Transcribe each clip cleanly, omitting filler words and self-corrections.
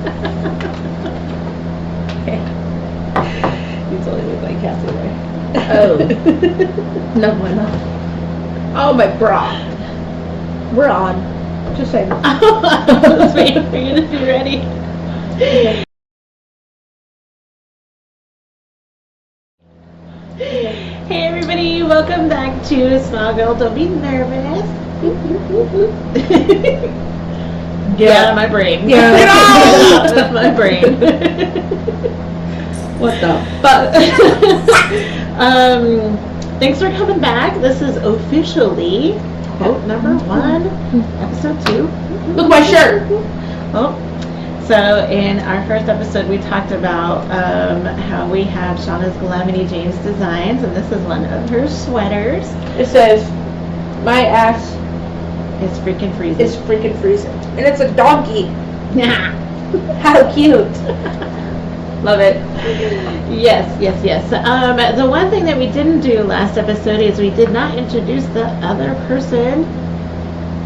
You totally look like Cassie Ray. Oh. No bueno. Oh, my bra. We're on. Just saying. I was waiting for you to be ready. Okay. Hey everybody, welcome back to Small Girl Don't Be Nervous. Get out of my brain. Get out of my brain. What the fuck? Thanks for coming back. This is officially quote number 1, episode 2. Look at my shirt. Oh, so in our first episode, we talked about how we have Shauna's Calamity Jane's designs, and this is one of her sweaters. It says, my ass It's freaking freezing. is freaking freezing. And it's a donkey. Nah. How cute. Love it. Yes. The one thing that we didn't do last episode is we did not introduce the other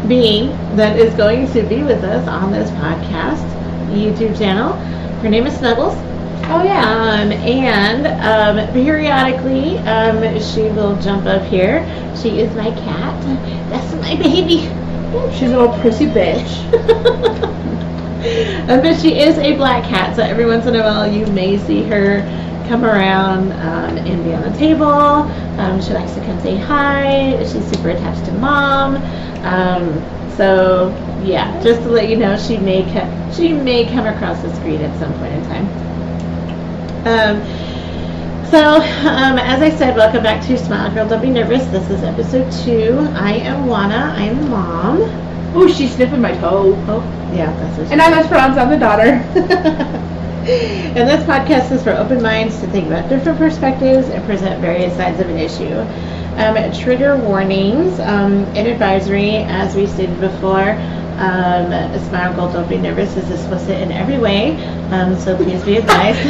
being that is going to be with us on this podcast YouTube channel. Her name is Snuggles. Oh, yeah. And periodically she will jump up here. She is my cat. That's my baby. She's a little prissy bitch. But she is a black cat, so every once in a while you may see her come around and be on the table. She likes to come say hi. She's super attached to Mom. So yeah, just to let you know, she may come across the screen at some point in time. As I said, welcome back to Smile Girl Don't Be Nervous. This is episode 2. I am Juana. I am the mom. Ooh, she's sniffing my toe. Oh, yeah, that's what she And I'm Esperanza, I'm the daughter. And this podcast is for open minds to think about different perspectives and present various sides of an issue. Trigger warnings and advisory, as we stated before. Smile Girl Don't Be Nervous is explicit in every way, so please be advised.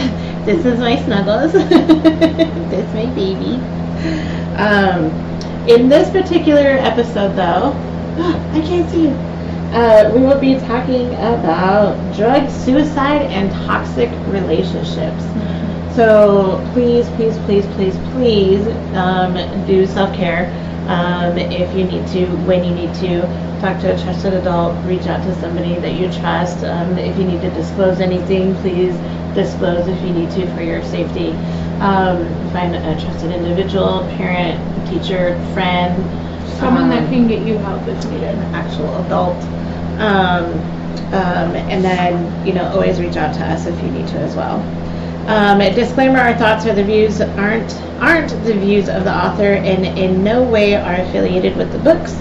This is my Snuggles. This my baby. In this particular episode, though, I can't see you. We will be talking about drugs, suicide, and toxic relationships. So please do self-care. If you need to, when you need to, talk to a trusted adult, reach out to somebody that you trust. If you need to disclose anything, please disclose if you need to for your safety. Find a trusted individual, parent, teacher, friend. Someone that can get you help if needed. An actual adult. And then, always reach out to us if you need to as well. Disclaimer, our thoughts or the views aren't the views of the author and in no way are affiliated with the books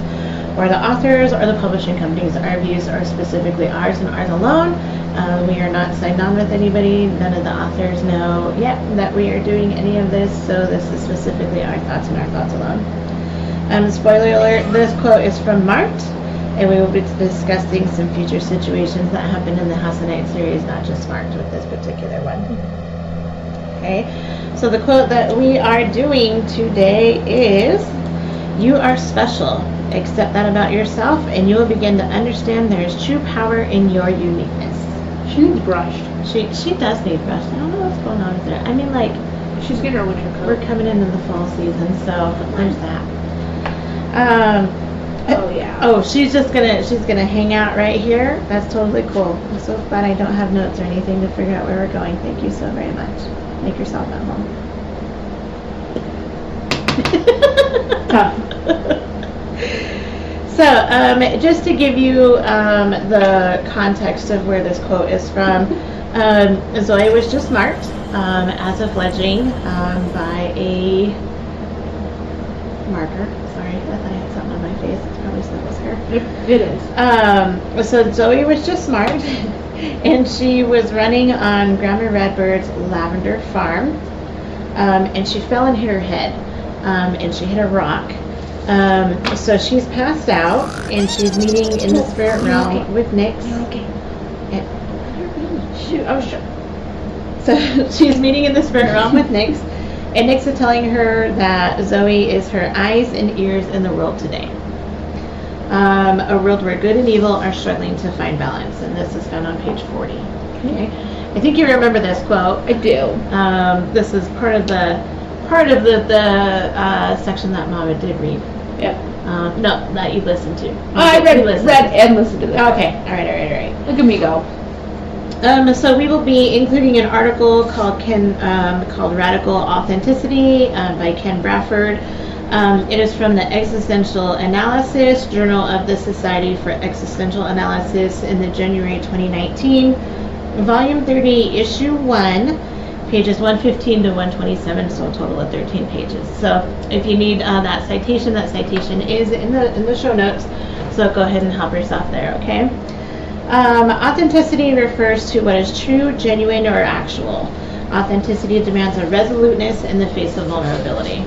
or the authors or the publishing companies. Our views are specifically ours and ours alone. We are not signed on with anybody. None of the authors know yet that we are doing any of this, so this is specifically our thoughts and our thoughts alone. Spoiler alert, this quote is from Marked, and we will be discussing some future situations that happened in the House of Night series, not just Marked with this particular one. Okay, so the quote that we are doing today is, "You are special. Accept that about yourself, and you will begin to understand there is true power in your uniqueness." She needs brushed. She does need brushed. I don't know what's going on with her. I mean, like, She's getting her winter coat. we're coming into the fall season, so there's that. Oh, yeah. Oh, she's gonna hang out right here. That's totally cool. I'm so glad I don't have notes or anything to figure out where we're going. Thank you so very much. Make yourself at home. So, just to give you the context of where this quote is from, Zoe was just marked as a fledgling by a marker. Sorry, I thought I had something on my face. It's probably Snuggles' hair. It is. So Zoe was just marked, and she was running on Grandma Redbird's lavender farm, and she fell and hit her head, and she hit a rock. So she's passed out, and she's meeting in the spirit realm with Nyx. Okay. Shoot, I was trying. So she's meeting in the spirit realm with Nyx, and Nyx is telling her that Zoe is her eyes and ears in the world today. A world where good and evil are struggling to find balance, and this is found on page 40. Okay. I think you remember this quote. I do. This is part of the section that Mama did read. Yeah. No, that you listened to. I read and listened to this. Okay. All right. Look at me go. So we will be including an article called Radical Authenticity by Ken Bradford. It is from the Existential Analysis, Journal of the Society for Existential Analysis in the January 2019, Volume 30, Issue 1, pages 115 to 127, so a total of 13 pages. So if you need that citation is in the show notes, so go ahead and help yourself there, okay? Authenticity refers to what is true, genuine, or actual. Authenticity demands a resoluteness in the face of vulnerability.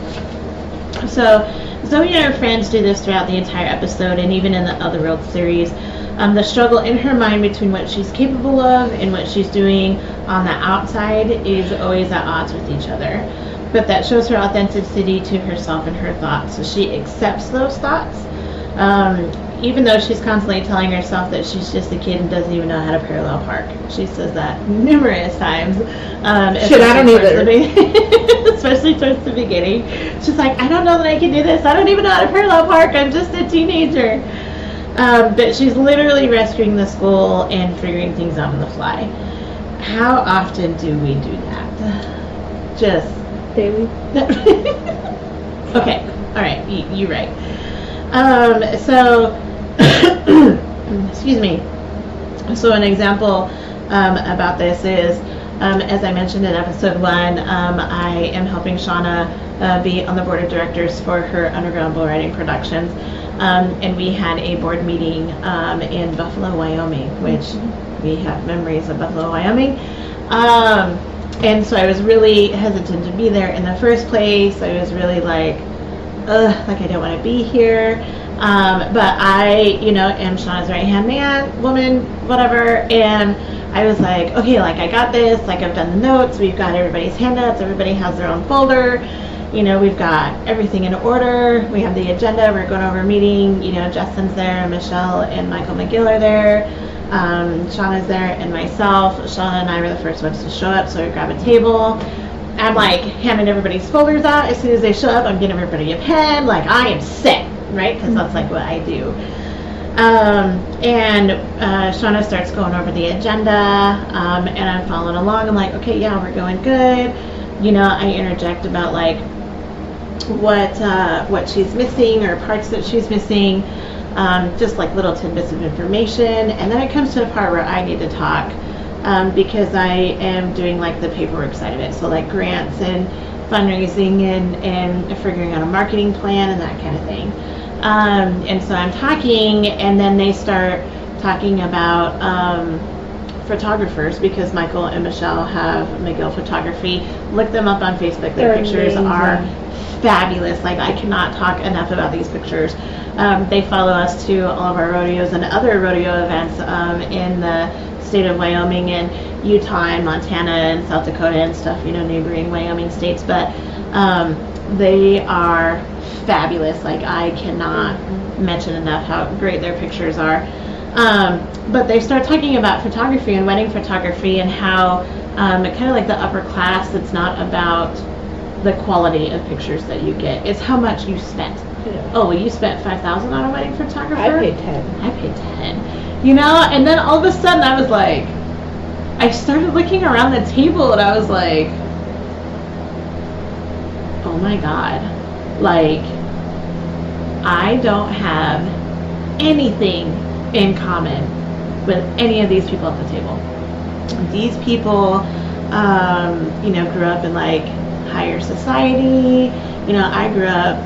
So Zoe and her friends do this throughout the entire episode and even in the Other World series. The struggle in her mind between what she's capable of and what she's doing on the outside is always at odds with each other. But that shows her authenticity to herself and her thoughts. So she accepts those thoughts. Even though she's constantly telling herself that she's just a kid and doesn't even know how to parallel park. She says that numerous times. Shit, I don't either. Especially towards the beginning. She's like, I don't know that I can do this. I don't even know how to parallel park. I'm just a teenager. But she's literally rescuing the school and figuring things out on the fly. How often do we do that? Just daily. Okay, all right, you're right. So, excuse me. So an example about this is, as I mentioned in episode 1, I am helping Shauna be on the board of directors for her Underground Bull Riding Productions. And we had a board meeting in Buffalo, Wyoming, which we have memories of Buffalo, Wyoming. And so I was really hesitant to be there in the first place. I was really like I don't want to be here. But I, am Shauna's right-hand man, woman, whatever. And I was like, okay, like I got this, like I've done the notes, we've got everybody's handouts, everybody has their own folder. We've got everything in order. We have the agenda. We're going over a meeting. Justin's there, and Michelle and Michael McGill are there. Shauna's there, and myself. Shauna and I were the first ones to show up, so we grab a table. I'm like handing everybody's folders out. As soon as they show up, I'm getting everybody a pen. Like I am set, right? Because that's like what I do. And Shauna starts going over the agenda, and I'm following along. I'm like, okay, yeah, we're going good. I interject about like what she's missing or parts that she's missing, just like little tidbits of information. And then it comes to the part where I need to talk because I am doing like the paperwork side of it. So like grants and fundraising and figuring out a marketing plan and that kind of thing. And so I'm talking, and then they start talking about photographers, because Michael and Michelle have McGill Photography. Look them up on Facebook. Their pictures are fabulous. Like I cannot talk enough about these pictures. They follow us to all of our rodeos and other rodeo events in the state of Wyoming and Utah and Montana and South Dakota and stuff, neighboring Wyoming states. But they are fabulous. Like I cannot mention enough how great their pictures are. But they start talking about photography and wedding photography and how kind of like the upper class, it's not about the quality of pictures that you get. It's how much you spent. Yeah. Oh, well, you spent $5,000 on a wedding photographer? I paid 10. I paid 10. And then all of a sudden I was like, I started looking around the table and I was like, oh my God. Like, I don't have anything in common with any of these people at the table. These people, grew up in like higher society. I grew up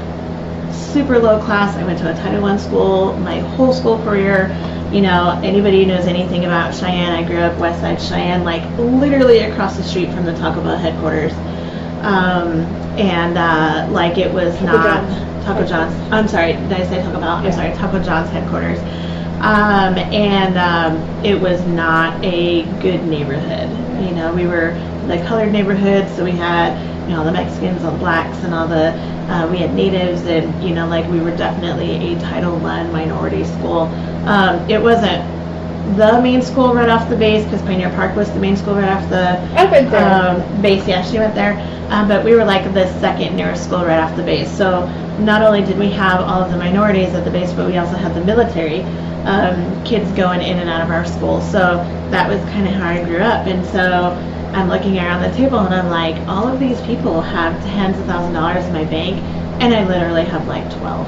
super low class. I went to a Title I school my whole school career. Anybody who knows anything about Cheyenne, I grew up West Side Cheyenne, like literally across the street from the Taco Bell headquarters. Like it was not Taco John's. I'm sorry, did I say Taco Bell? I'm sorry, Taco John's headquarters. It was not a good neighborhood. We were the colored neighborhood, so we had, all the Mexicans, all the blacks, and all the, we had natives, and, we were definitely a Title I minority school. It wasn't the main school right off the base, because Pioneer Park was the main school right off the I went there. Base. Yeah, she went there. But we were like the second nearest school right off the base. So not only did we have all of the minorities at the base, but we also had the military kids going in and out of our school. So that was kind of how I grew up. And so I'm looking around the table and I'm like, all of these people have tens of thousands of dollars in my bank, and I literally have like 12.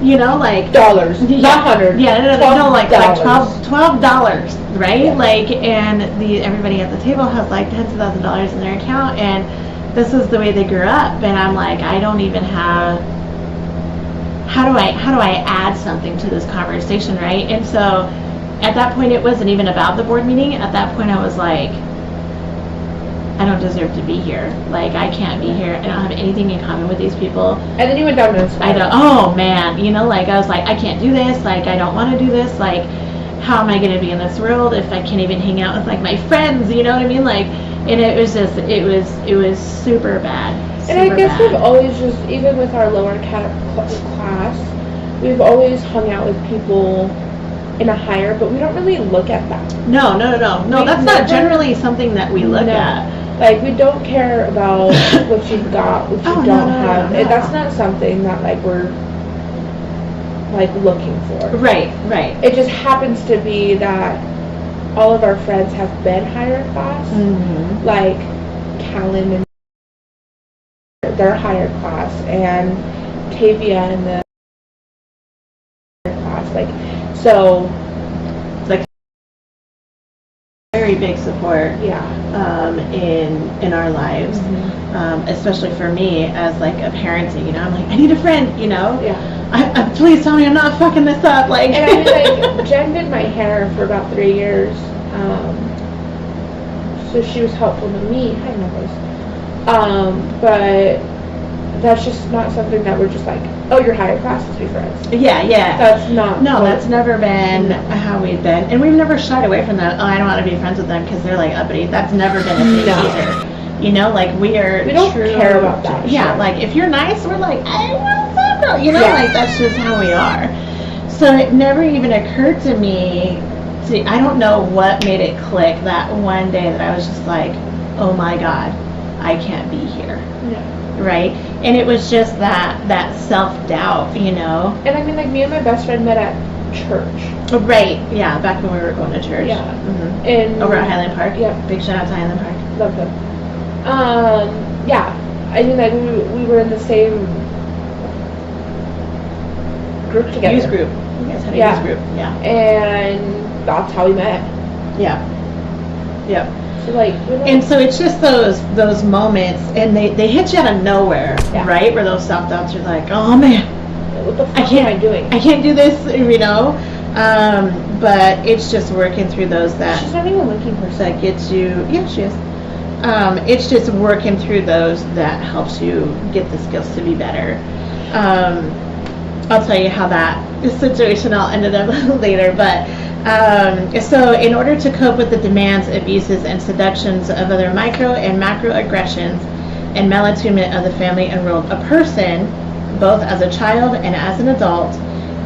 You know, like dollars, not hundred. Yeah, no, like $12, right? Yeah. Like, and everybody at the table has like tens of thousands of dollars in their account, and this is the way they grew up. And I'm like, I don't even have. How do I add something to this conversation, right? And so, at that point, it wasn't even about the board meeting. At that point, I was like, I don't deserve to be here. Like, I can't be here. I don't have anything in common with these people. And then you went down to the I don't, oh man, you know, like I was like, I can't do this. Like, I don't want to do this. Like, how am I going to be in this world if I can't even hang out with like my friends? You know what I mean? Like, and it was just, it was super bad. And I guess we've always just, even with our lower class, we've always hung out with people in a higher, but we don't really look at that. No, that's not generally something that we look at. Like, we don't care about what you've got, what you don't have. No. That's not something that, like, we're, like, looking for. Right. It just happens to be that all of our friends have been higher class. Mm-hmm. Like, Callan and their higher class, and Tavia and the class. Like, so... like, very big support in our lives, mm-hmm. Especially for me as like a parent. You know, I'm like, I need a friend, you know. I please tell me I'm not fucking this up. Like, and I mean, like, Jen did my hair for about 3 years, so she was helpful to me. I know this, but that's just not something that we're just like, oh, you're higher class, let's be friends. Yeah. That's not. No, that's never been how we've been, and we've never shied away from that. Oh, I don't want to be friends with them because they're like uppity. That's never been a thing either. You know, like we don't care about that. Yeah, sure. Like if you're nice, we're like, I want several. You know, like that's just how we are. So it never even occurred to me. See, I don't know what made it click that one day that I was just like, oh my God, I can't be here. Yeah. Right? And it was just that self-doubt, you know? And I mean, like, me and my best friend met at church. Right, yeah, back when we were going to church. Yeah. Mm-hmm. And over at Highland Park. Yeah. Big shout out to Highland Park. Love them. Yeah. I mean, like, we were in the same group together. Youth group. You guys had a youth group. Yeah. And that's how we met. Yeah. Yep. So, like, and so it's just those moments, and they hit you out of nowhere, right? Where those self-doubts are like, oh man, what the fuck am I doing? I can't do this, you know? But it's just working through those that... She's not even a looking person. That gets you... Yeah, she is. It's just working through those that helps you get the skills to be better. I'll tell you how that situation all ended up later, but... so in order to cope with the demands, abuses, and seductions of other micro and macro aggressions and malatreatment of the family and world, a person, both as a child and as an adult,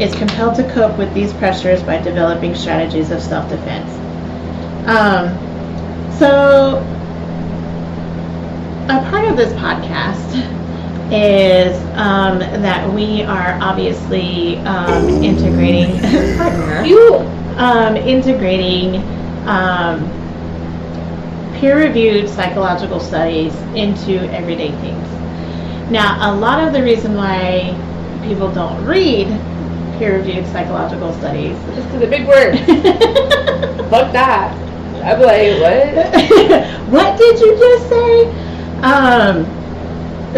is compelled to cope with these pressures by developing strategies of self-defense. So a part of this podcast is that we are obviously integrating integrating peer-reviewed psychological studies into everyday things. Now, a lot of the reason why people don't read peer-reviewed psychological studies is because a big word. Fuck that. I'm like, what? What did you just say?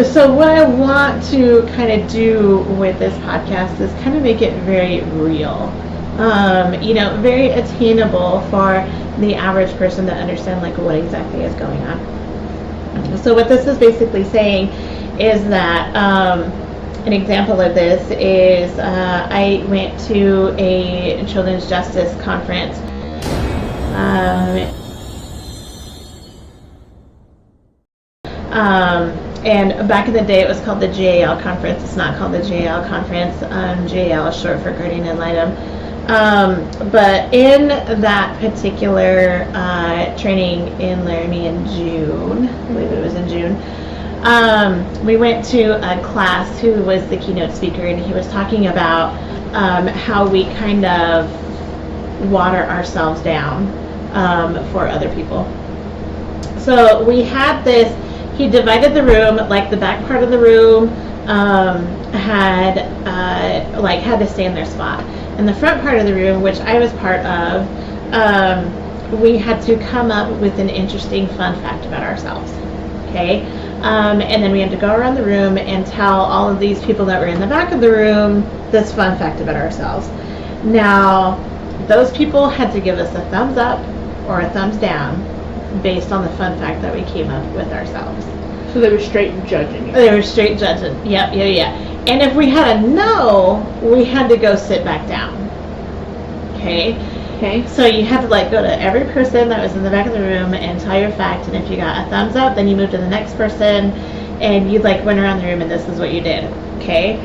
So what I want to kind of do with this podcast is kind of make it very real. You know, very attainable for the average person to understand like what exactly is going on. So what this is basically saying is that an example of this is I went to a children's justice conference. And back in the day, it was called the JAL conference. It's not called the JAL conference. JAL is short for guardian ad litem. But in that particular training in Laramie in June, I believe it was in June, we went to a class who was the keynote speaker, and he was talking about how we kind of water ourselves down for other people. So we had this, he divided the room, like the back part of the room had to stay in their spot. In the front part of the room, which I was part of, we had to come up with an interesting fun fact about ourselves. Okay? And then we had to go around the room and tell all of these people that were in the back of the room this fun fact about ourselves. Now, those people had to give us a thumbs up or a thumbs down based on the fun fact that we came up with ourselves. So they were straight judging you. They were straight judging. Yep. And if we had a no, we had to go sit back down. Okay. So you had to go to every person that was in the back of the room and tell your fact. And if you got a thumbs up, then you moved to the next person, and you went around the room and this is what you did. Okay.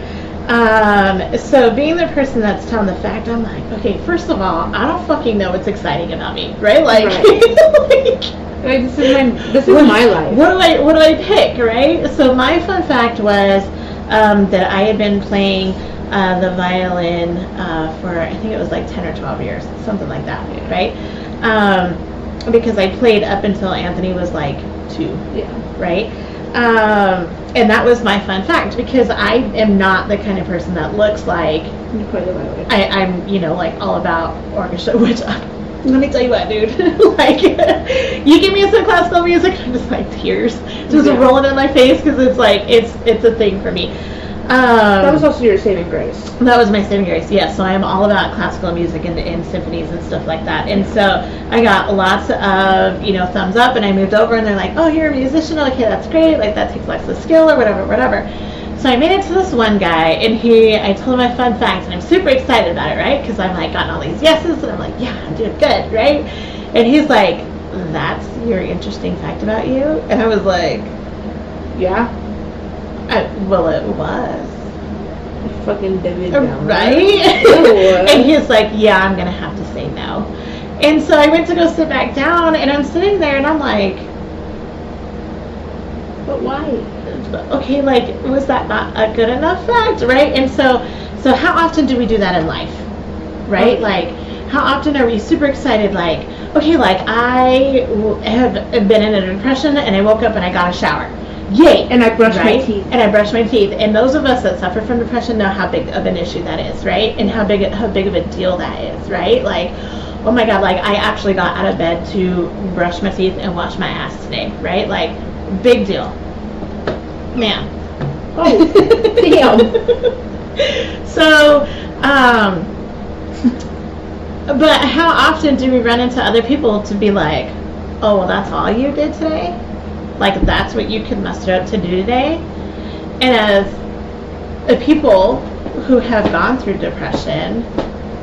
So being the person that's telling the fact, I'm like, okay, first of all, I don't fucking know what's exciting about me, right? This is my life. What do I pick, right? So my fun fact was that I had been playing the violin for, I think it was 10 or 12 years, something like that, right? Because I played up until Anthony was 2, right? And that was my fun fact, because I am not the kind of person that looks like you play the violin. I'm all about orchestra, which let me tell you what, dude. You give me some classical music, I'm just tears just rolling in my face, because it's a thing for me. That was also your saving grace. That was my saving grace, yes. So I am all about classical music and symphonies and stuff like that. And so I got lots of, thumbs up, and I moved over, and they're like, oh, you're a musician? Okay, that's great. That takes lots of skill or whatever. So I made it to this one guy, and I told him my fun facts, and I'm super excited about it, right? Because I'm gotten all these yeses, and I'm like, yeah, I'm doing good, right? And he's like, that's your interesting fact about you? And I was like, yeah. Well, it was. Fucking David down. Right? And he's like, yeah, I'm going to have to say no. And so I went to go sit back down, and I'm sitting there, and I'm like, but why? Okay, was that not a good enough fact, right? And so how often do we do that in life, right? How often are we super excited, okay, I have been in a depression, and I woke up and I got a shower. Yay! And I brushed my teeth. And I brushed my teeth. And those of us that suffer from depression know how big of an issue that is, right? And how big of a deal that is, right? Oh my God, I actually got out of bed to brush my teeth and wash my ass today, right? Big deal. Man. Oh, damn. So, but how often do we run into other people to be like, oh, well, that's all you did today? That's what you could muster up to do today? And as people who have gone through depression,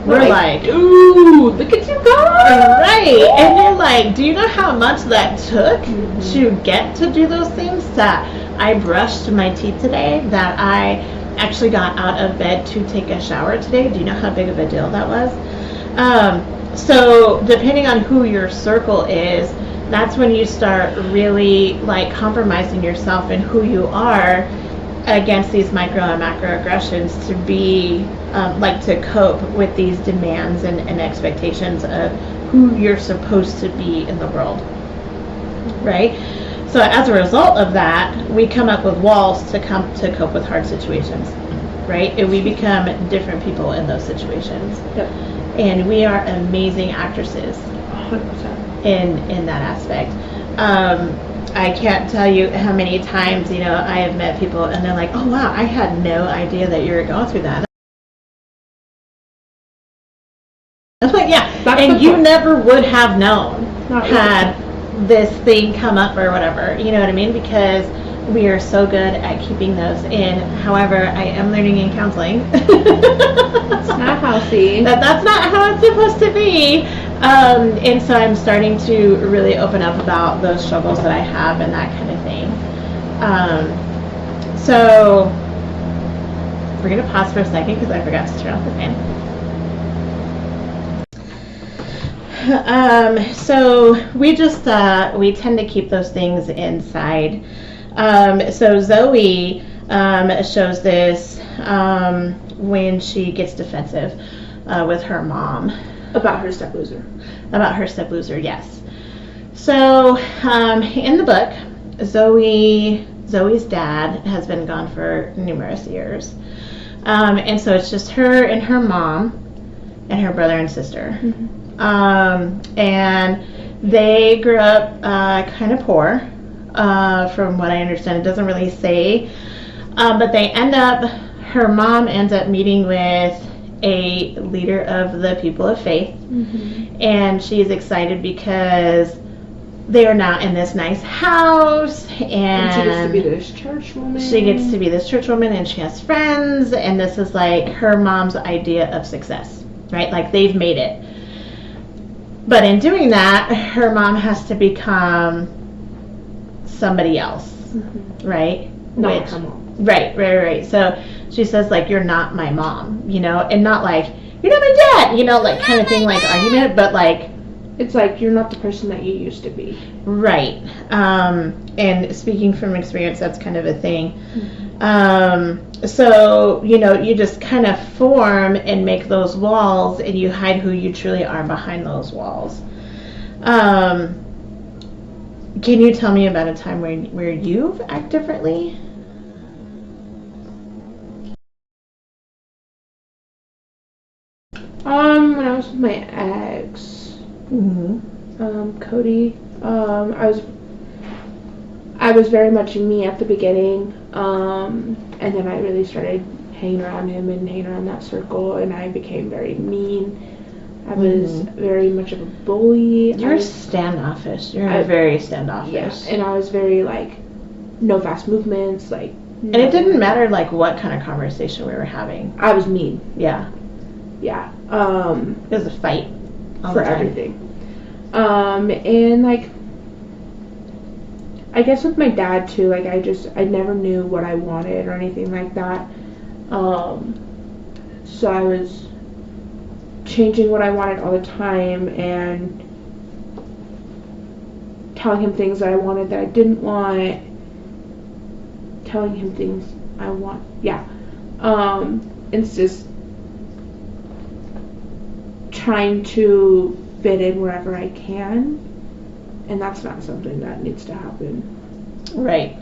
we're ooh, look at you go! Right. And you're like, do you know how much that took to get to do those things? That I brushed my teeth today, that I actually got out of bed to take a shower today. Do you know how big of a deal that was? So depending on who your circle is, that's when you start really compromising yourself and who you are against these micro and macroaggressions to be to cope with these demands and expectations of who you're supposed to be in the world, right? So as a result of that, we come up with walls to cope with hard situations, right? And we become different people in those situations. Yep. And we are amazing actresses 100%. in that aspect. I can't tell you how many times, I have met people and they're like, oh wow, I had no idea that you were going through that. I'm like, yeah, and you never would have known had this thing come up or whatever, you know what I mean? Because we are so good at keeping those in. However, I am learning in counseling. It's not healthy. That's not how it's supposed to be. And so I'm starting to really open up about those struggles that I have and that kind of thing. So we're going to pause for a second because I forgot to turn off the fan. So we just we tend to keep those things inside. So Zoe shows this when she gets defensive with her mom About her step loser. about her step loser. Yes. So in the book, Zoe's dad has been gone for numerous years, and so it's just her and her mom and her brother and sister. And they grew up kind of poor, from what I understand. It doesn't really say, but her mom ends up meeting with a leader of the people of faith, and she's excited because they are now in this nice house, and she gets to be this church woman. She gets to be this church woman, and she has friends, and this is like her mom's idea of success, right? Like they've made it. But in doing that, her mom has to become somebody else, right? Not her mom. Right. So she says, like, you're not my mom, and not like, you're not my dad, like kind of thing, like argument, but like, it's like, you're not the person that you used to be. Right. And speaking from experience, that's kind of a thing. So, you just kind of form and make those walls, and you hide who you truly are behind those walls. Can you tell me about a time where you've acted differently? When I was with my ex, Cody, I was very much me at the beginning, and then I really started hanging around him and hanging around that circle, and I became very mean. I was very much of a bully. You're standoffish. You're very standoffish. Yeah, and I was very, like, no fast movements, like. And it didn't matter, like, what kind of conversation we were having. I was mean. Yeah. Yeah. It was a fight. For everything. And, like, I guess with my dad, too, like, I never knew what I wanted or anything like that. So I was changing what I wanted all the time and telling him things that I wanted that I didn't want. Telling him things I want. Yeah. It's just trying to fit in wherever I can, and that's not something that needs to happen. Right.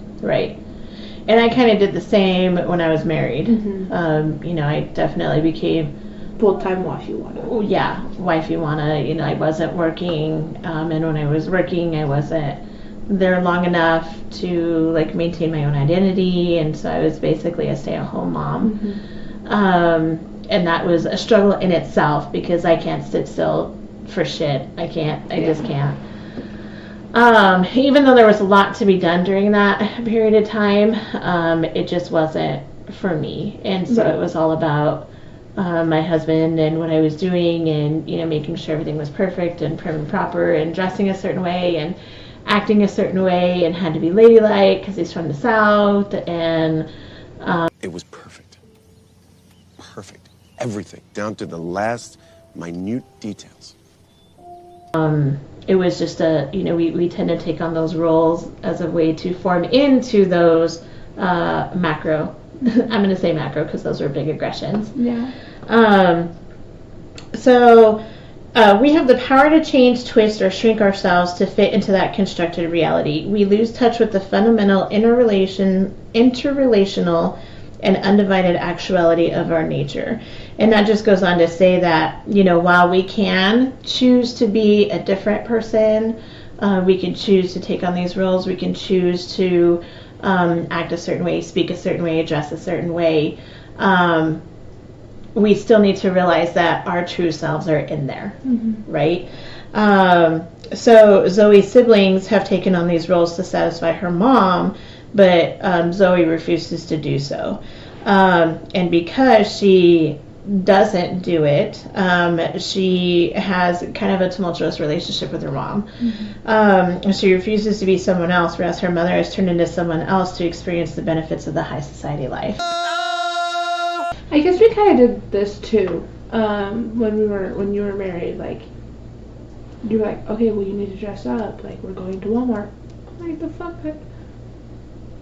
And I kind of did the same when I was married. I definitely became full-time wifey wanna. Oh yeah, wifey wanna. I wasn't working, and when I was working, I wasn't there long enough to like maintain my own identity, and so I was basically a stay-at-home mom. And that was a struggle in itself because I can't sit still for shit. I just can't. Even though there was a lot to be done during that period of time, it just wasn't for me. And so it was all about my husband and what I was doing, and making sure everything was perfect and prim and proper, and dressing a certain way and acting a certain way, and had to be ladylike because he's from the South. And it was perfect. Everything, down to the last minute details. It was just we tend to take on those roles as a way to form into those macro. I'm going to say macro because those are big aggressions. Yeah. So we have the power to change, twist, or shrink ourselves to fit into that constructed reality. We lose touch with the fundamental interrelational and undivided actuality of our nature. And that just goes on to say that, while we can choose to be a different person, we can choose to take on these roles, we can choose to act a certain way, speak a certain way, dress a certain way, we still need to realize that our true selves are in there, right? So Zoe's siblings have taken on these roles to satisfy her mom, but Zoe refuses to do so. And because she doesn't do it, she has kind of a tumultuous relationship with her mom. She refuses to be someone else, whereas her mother has turned into someone else to experience the benefits of the high society life. I guess we kind of did this too, when you were married. Like, you were like, okay, well, you need to dress up. Like, we're going to Walmart. I'm like, the fuck?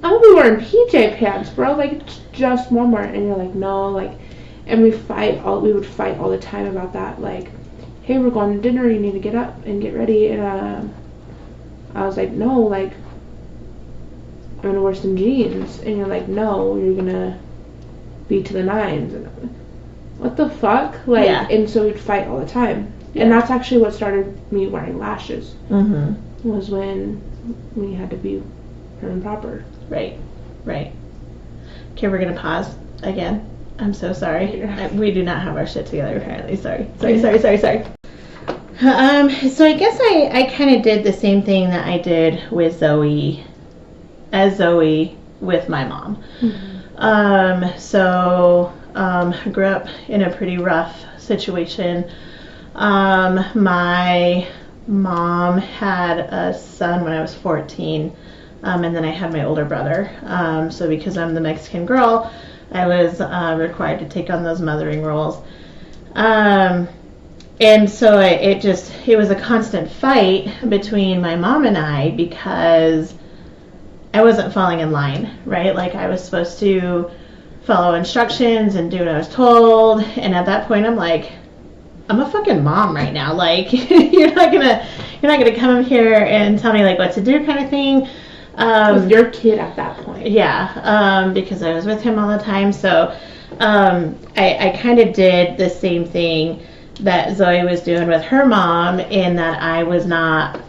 I'm gonna be wearing PJ pants, bro. Like, it's just Walmart. And you're like, no, like, and we would fight all the time about that. Like, hey, we're going to dinner. You need to get up and get ready. And I was like, no, like, I'm gonna wear some jeans. And you're like, no, you're gonna be to the nines. And I'm like, what the fuck? Like, Yeah. And so we'd fight all the time. Yeah. And that's actually what started me wearing lashes. Mm-hmm. Was when we had to be prim and proper. Right. Okay, we're gonna pause again. I'm so sorry. We do not have our shit together apparently. Sorry. So I guess I kind of did the same thing that I did with Zoe with my mom. I grew up in a pretty rough situation. My mom had a son when I was 14, and then I had my older brother. So because I'm the Mexican girl, I was required to take on those mothering roles. And so it was a constant fight between my mom and I because I wasn't falling in line, right? Like I was supposed to follow instructions and do what I was told. And at that point, I'm like, I'm a fucking mom right now. Like you're not gonna come here and tell me like what to do, kind of thing. With your kid at that point. Yeah, because I was with him all the time. So I kind of did the same thing that Zoe was doing with her mom, in that I was not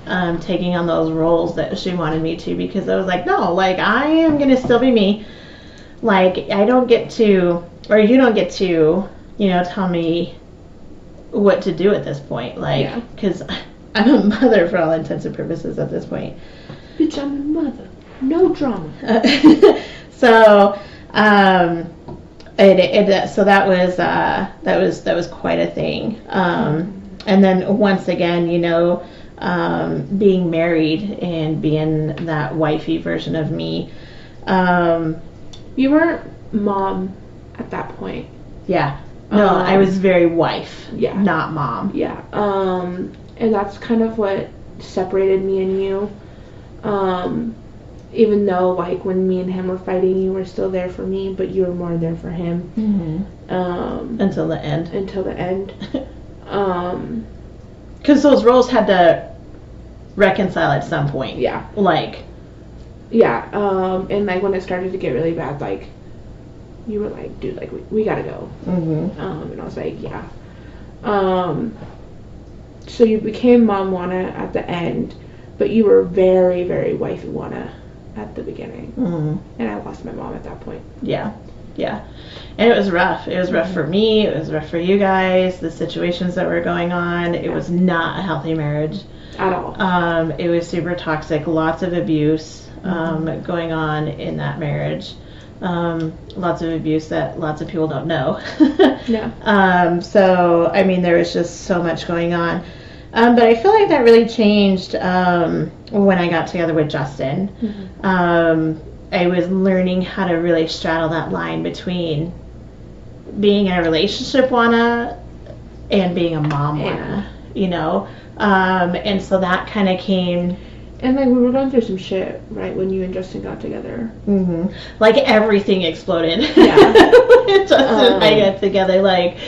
taking on those roles that she wanted me to, because I was like, no, like I am going to still be me. Like I don't get to, or you don't get to, tell me what to do at this point. Like, because I'm a mother for all intents and purposes at this point. Bitch, I'm a mother. No drama. So that was quite a thing. And then once again, being married and being that wifey version of me. You weren't mom at that point. Yeah. No, I was very wife. Yeah. Not mom. Yeah. And that's kind of what separated me and you. Even though, like, when me and him were fighting, you were still there for me, but you were more there for him. Mm-hmm. Until the end. Because those roles had to reconcile at some point. Yeah. Like. Yeah. And, like, when it started to get really bad, like, you were like, dude, like, we gotta go. Mm-hmm. And I was like, yeah. So you became Mom Juana at the end, but you were very, very wifey Juana at the beginning. Mm-hmm. And I lost my mom at that point. Yeah. And it was rough. It was rough for me. It was rough for you guys. The situations that were going on. It was not a healthy marriage. At all. It was super toxic. Lots of abuse going on in that marriage. Lots of abuse that lots of people don't know. Yeah. So, I mean, there was just so much going on. But I feel like that really changed when I got together with Justin. Mm-hmm. I was learning how to really straddle that line between being in a relationship Juana and being a mom Juana, and so that kind of came. And, like, we were going through some shit, right, when you and Justin got together. Mm-hmm. Like, everything exploded. Yeah. When Justin and I got together, like,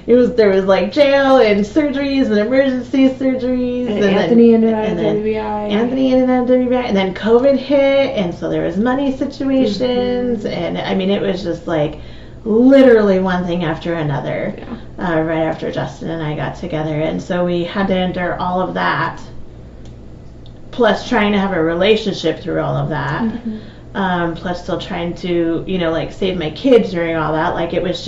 there was like jail and surgeries and emergency surgeries. And Anthony ended up at WBI. And then COVID hit, and so there was money situations. Mm-hmm. And, I mean, it was just, like, literally one thing after another. Yeah. Right after Justin and I got together. And so we had to endure all of that. Plus trying to have a relationship through all of that. Mm-hmm. Plus still trying to, like, save my kids during all that. Like, it was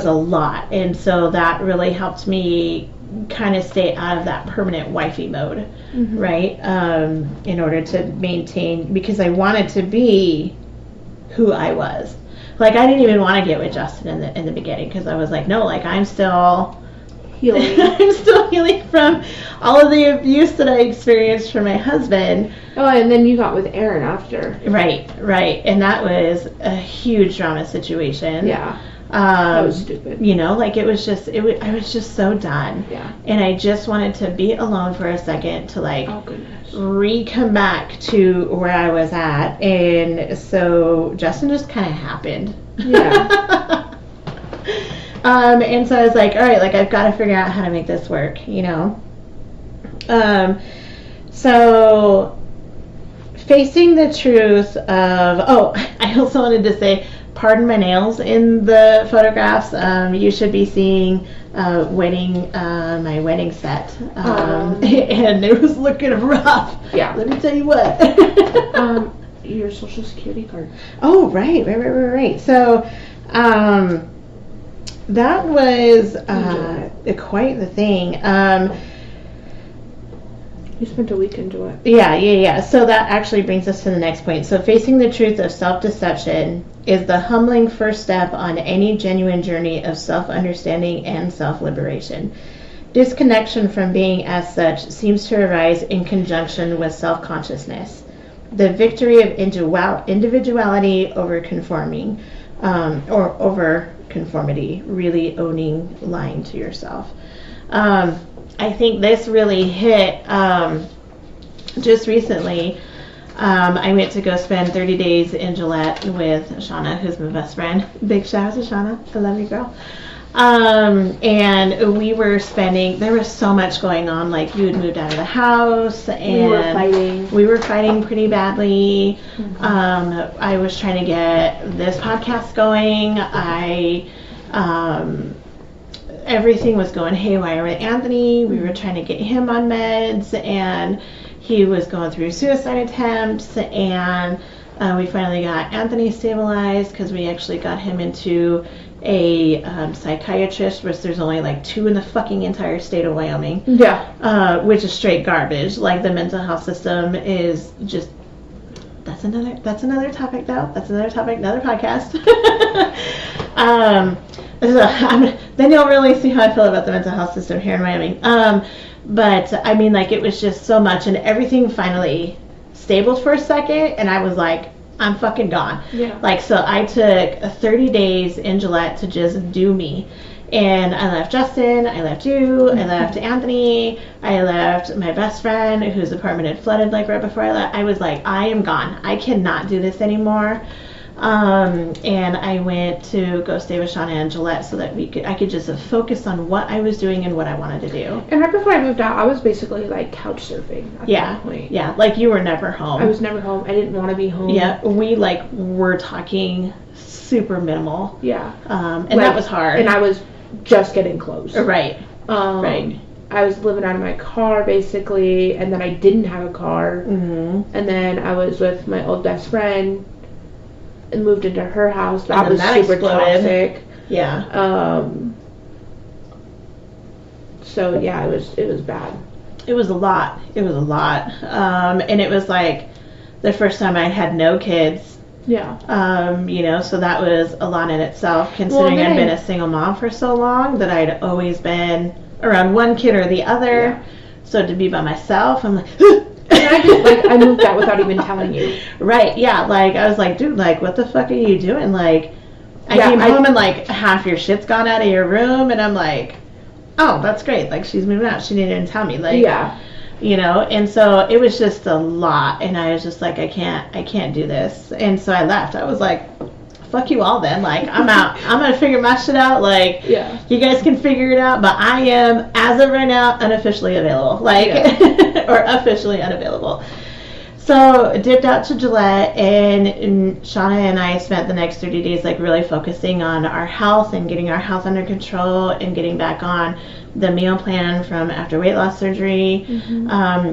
a lot. And so that really helped me kind of stay out of that permanent wifey mode, mm-hmm. right? In order to maintain, because I wanted to be who I was. Like, I didn't even want to get with Justin in the beginning, because I was like, no, like, I'm still healing. I'm still healing from all of the abuse that I experienced from my husband. Oh, and then you got with Aaron after. Right. And that was a huge drama situation. Yeah. That was stupid. You know, like I was just so done. Yeah. And I just wanted to be alone for a second to like Oh goodness. come back to where I was at. And so Justin just kind of happened. Yeah. And so I was like, all right, like I've got to figure out how to make this work, you know? So facing the truth of, oh, I also wanted to say, pardon my nails in the photographs. You should be seeing my wedding set. And it was looking rough. Yeah. Let me tell you what. Your social security card. Oh, right. So, that was quite the thing. You spent a week into it. Yeah. So that actually brings us to the next point. So facing the truth of self-deception is the humbling first step on any genuine journey of self-understanding and self-liberation. Disconnection from being as such seems to arise in conjunction with self-consciousness. The victory of individuality over conforming, or over conformity, really owning lying to yourself. I think this really hit just recently. I went to go spend 30 days in Gillette with Shauna, who's my best friend. Big shout out to Shauna. I love you, girl. And we were there was so much going on. Like, you had moved out of the house, and we were fighting pretty badly. Mm-hmm. I was trying to get this podcast going. Everything was going haywire with Anthony. We were trying to get him on meds, and he was going through suicide attempts, and we finally got Anthony stabilized because we actually got him into a psychiatrist, which there's only like 2 in the fucking entire state of Wyoming. Yeah. Which is straight garbage. Like, the mental health system is just, that's another topic though. That's another topic, another podcast. Then you'll really see how I feel about the mental health system here in Wyoming. But I mean, like, it was just so much, and everything finally stabled for a second, and I was like, I'm fucking gone. Yeah. Like, so I took 30 days in Gillette to just do me. And I left Justin, I left you, I left Anthony, I left my best friend whose apartment had flooded like right before I left. I was like, I am gone. I cannot do this anymore. And I went to go stay with Shauna and Gillette so that I could just focus on what I was doing and what I wanted to do. And right before I moved out, I was basically like couch surfing at that point. Yeah, like you were never home. I was never home. I didn't want to be home. Yeah, we were talking super minimal. Yeah. And that was hard. And I was just getting close. Right. Right. I was living out of my car basically, and then I didn't have a car. Mm-hmm. And then I was with my old best friend and moved into her house. That was super toxic. Yeah. So yeah, it was bad. It was a lot. And it was like the first time I had no kids. Yeah. So that was a lot in itself, considering I'd been a single mom for so long, that I'd always been around one kid or the other. Yeah. So to be by myself, I'm like, And I moved out without even telling you. Right, yeah, like, I was like, dude, like, what the fuck are you doing? Like, I came home and, like, half your shit's gone out of your room, and I'm like, oh, that's great, like, she's moving out, she didn't even tell me, like, yeah. And so it was just a lot, and I was just like, I can't do this, and so I left. I was like, fuck you all then, like, I'm out. I'm gonna figure my shit out, like, yeah. You guys can figure it out, but I am, as of right now, unofficially available, like, or officially unavailable. So dipped out to Gillette, and Shauna and I spent the next 30 days like really focusing on our health and getting our health under control and getting back on the meal plan from after weight loss surgery,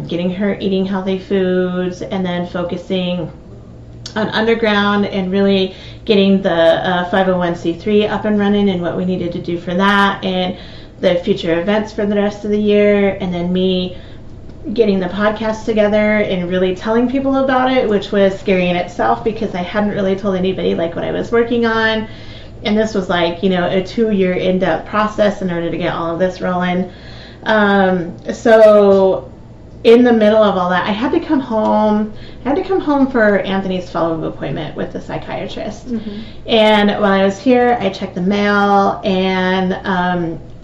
getting her eating healthy foods, and then focusing on underground and really getting the 501c3 up and running and what we needed to do for that, and the future events for the rest of the year, and then me getting the podcast together and really telling people about it, which was scary in itself because I hadn't really told anybody like what I was working on. And this was like, a 2-year in-depth process in order to get all of this rolling. So in the middle of all that, I had to come home. I had to come home for Anthony's follow-up appointment with the psychiatrist. And while I was here, I checked the mail, and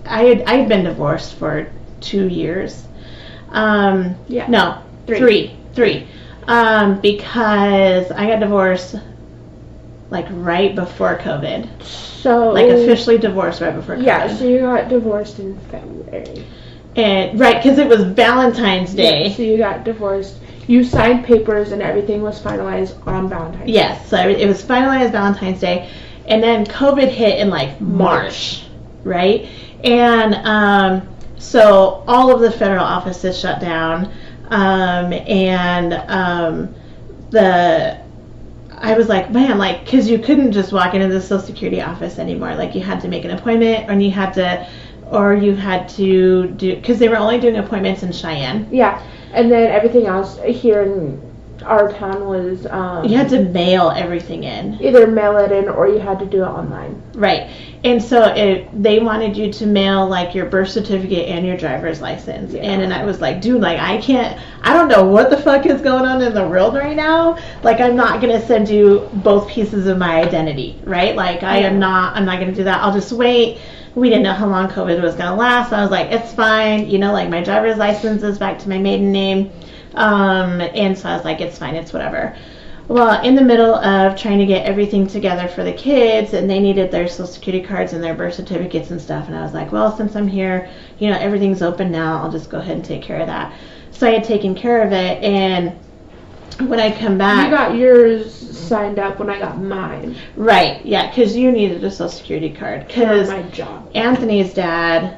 I had been divorced for 2 years. No, three. Because I got divorced like right before COVID. So like officially divorced right before COVID. Yeah, so you got divorced in February. And right, because it was Valentine's Day. Yeah, so you got divorced. You signed papers and everything was finalized on Valentine's Day. Yes, so it was finalized Valentine's Day, and then COVID hit in like March, right? And so all of the federal offices shut down, I was like, man, like, because you couldn't just walk into the Social Security office anymore. Like, you had to make an appointment, or you had to do, because they were only doing appointments in Cheyenne. Yeah, and then everything else here in our town was you had to mail everything in. Either mail it in or you had to do it online. Right. And so they wanted you to mail like your birth certificate and your driver's license. Yeah. And I was like, dude, like I don't know what the fuck is going on in the world right now. Like, I'm not going to send you both pieces of my identity, right? Like, I'm not going to do that. I'll just wait. We didn't know how long COVID was going to last. So I was like, it's fine. You know, like my driver's license is back to my maiden name. And so I was like, it's fine, it's whatever. Well, in the middle of trying to get everything together for the kids, and they needed their Social Security cards and their birth certificates and stuff, and I was like, well, since I'm here, you know, everything's open now, I'll just go ahead and take care of that. So I had taken care of it, and when I come back... You got yours signed up when I got mine. Right, yeah, because you needed a Social Security card. Because my job. Anthony's dad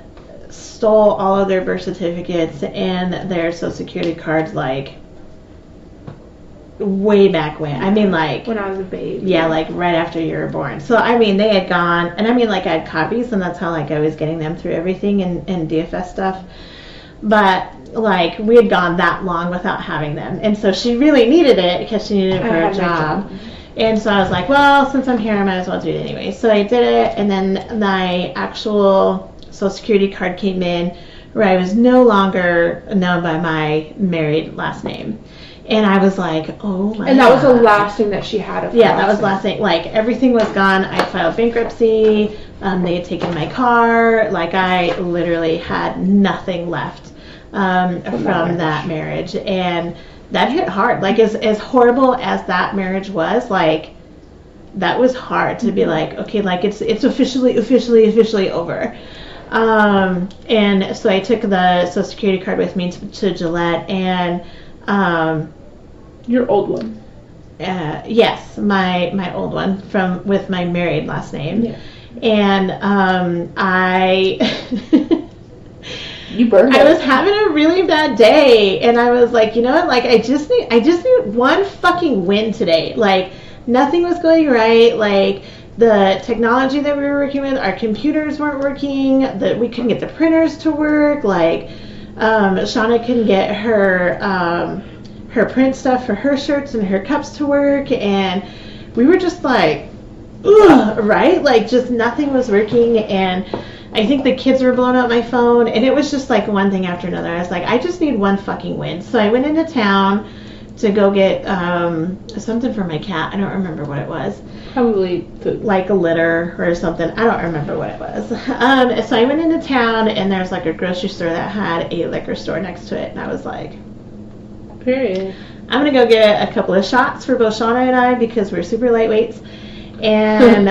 stole all of their birth certificates and their Social Security cards, like, way back when. I mean, like... When I was a baby. Yeah, like, right after you were born. So, I mean, they had gone... And, I mean, like, I had copies, and that's how, like, I was getting them through everything and DFS stuff. But, like, we had gone that long without having them. And so she really needed it because she needed it for her job. And so I was like, well, since I'm here, I might as well do it anyway. So I did it, and then my actual... Social Security card came in where I was no longer known by my married last name. And I was like, oh my God. And that was the last thing that she had of her. Yeah, that was the last thing. Like, everything was gone. I filed bankruptcy. They had taken my car. Like, I literally had nothing left from that marriage. And that hit hard. Like, as horrible as that marriage was, like, that was hard to be like, okay, like, it's officially over. And so I took the Social Security card with me to Gillette, and your old one. Yes, my old one with my married last name. Yeah. And you burned it. I was having a really bad day, and I was like, you know what? Like, I just need one fucking win today. Like, nothing was going right. Like, the technology that we were working with, our computers weren't working, that we couldn't get the printers to work, like, Shauna couldn't get her print stuff for her shirts and her cups to work, and we were just like, ugh, right? Like, just nothing was working, and I think the kids were blowing up my phone, and it was just like one thing after another. I was like, I just need one fucking win. So I went into town to go get something for my cat. I don't remember what it was. Probably food. Like a litter or something. I don't remember what it was. So I went into town, and there's like a grocery store that had a liquor store next to it, and I was like, period. I'm going to go get a couple of shots for both Shauna and I because we're super lightweights. And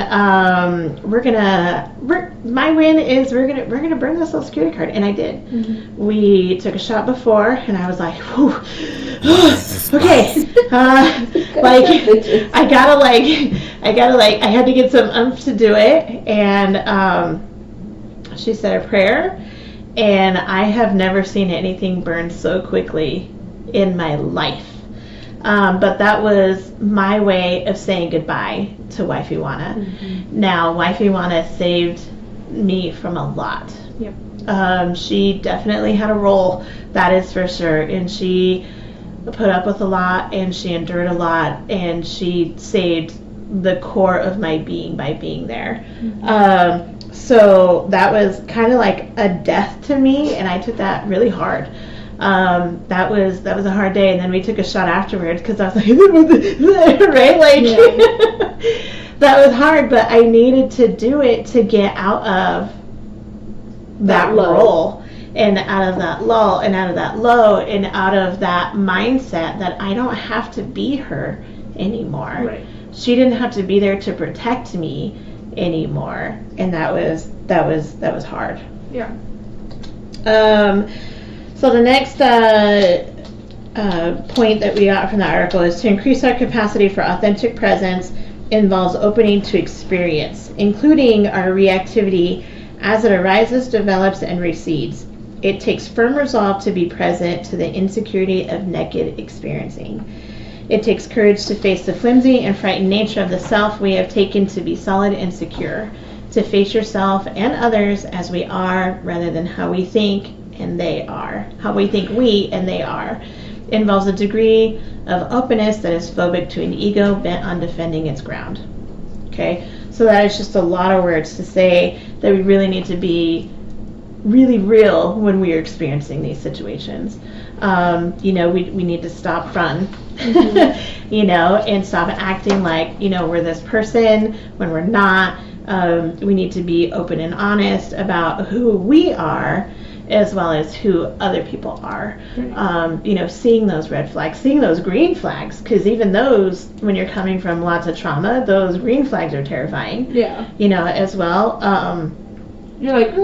my win is we're gonna burn the Social Security card, and I did. Mm-hmm. We took a shot before, and I was like, whew, okay, I had to get some oomph to do it, and she said a prayer, and I have never seen anything burn so quickly in my life. But that was my way of saying goodbye to Wifey Wanna. Mm-hmm. Now, Wifey Wanna saved me from a lot. Yep. She definitely had a role, that is for sure. And she put up with a lot, and she endured a lot, and she saved the core of my being by being there. Mm-hmm. So that was kind of like a death to me, and I took that really hard. That was a hard day, and then we took a shot afterwards because I was like, right, like that was hard, but I needed to do it to get out of that role, and out of that lull, and out of that low, and out of that mindset that I don't have to be her anymore. Right. She didn't have to be there to protect me anymore, and that was hard. Yeah. So the next point that we got from the article is to increase our capacity for authentic presence involves opening to experience, including our reactivity as it arises, develops, and recedes. It takes firm resolve to be present to the insecurity of naked experiencing. It takes courage to face the flimsy and frightened nature of the self we have taken to be solid and secure, to face yourself and others as we are rather than how we think and they are. How we think we and they are. It involves a degree of openness that is phobic to an ego bent on defending its ground. Okay, so that is just a lot of words to say that we really need to be really real when we are experiencing these situations. We need to stop fun, and stop acting like, we're this person when we're not. We need to be open and honest about who we are as well as who other people are. Right. Seeing those red flags, seeing those green flags, because even those, when you're coming from lots of trauma, those green flags are terrifying. Yeah. As well. You're like,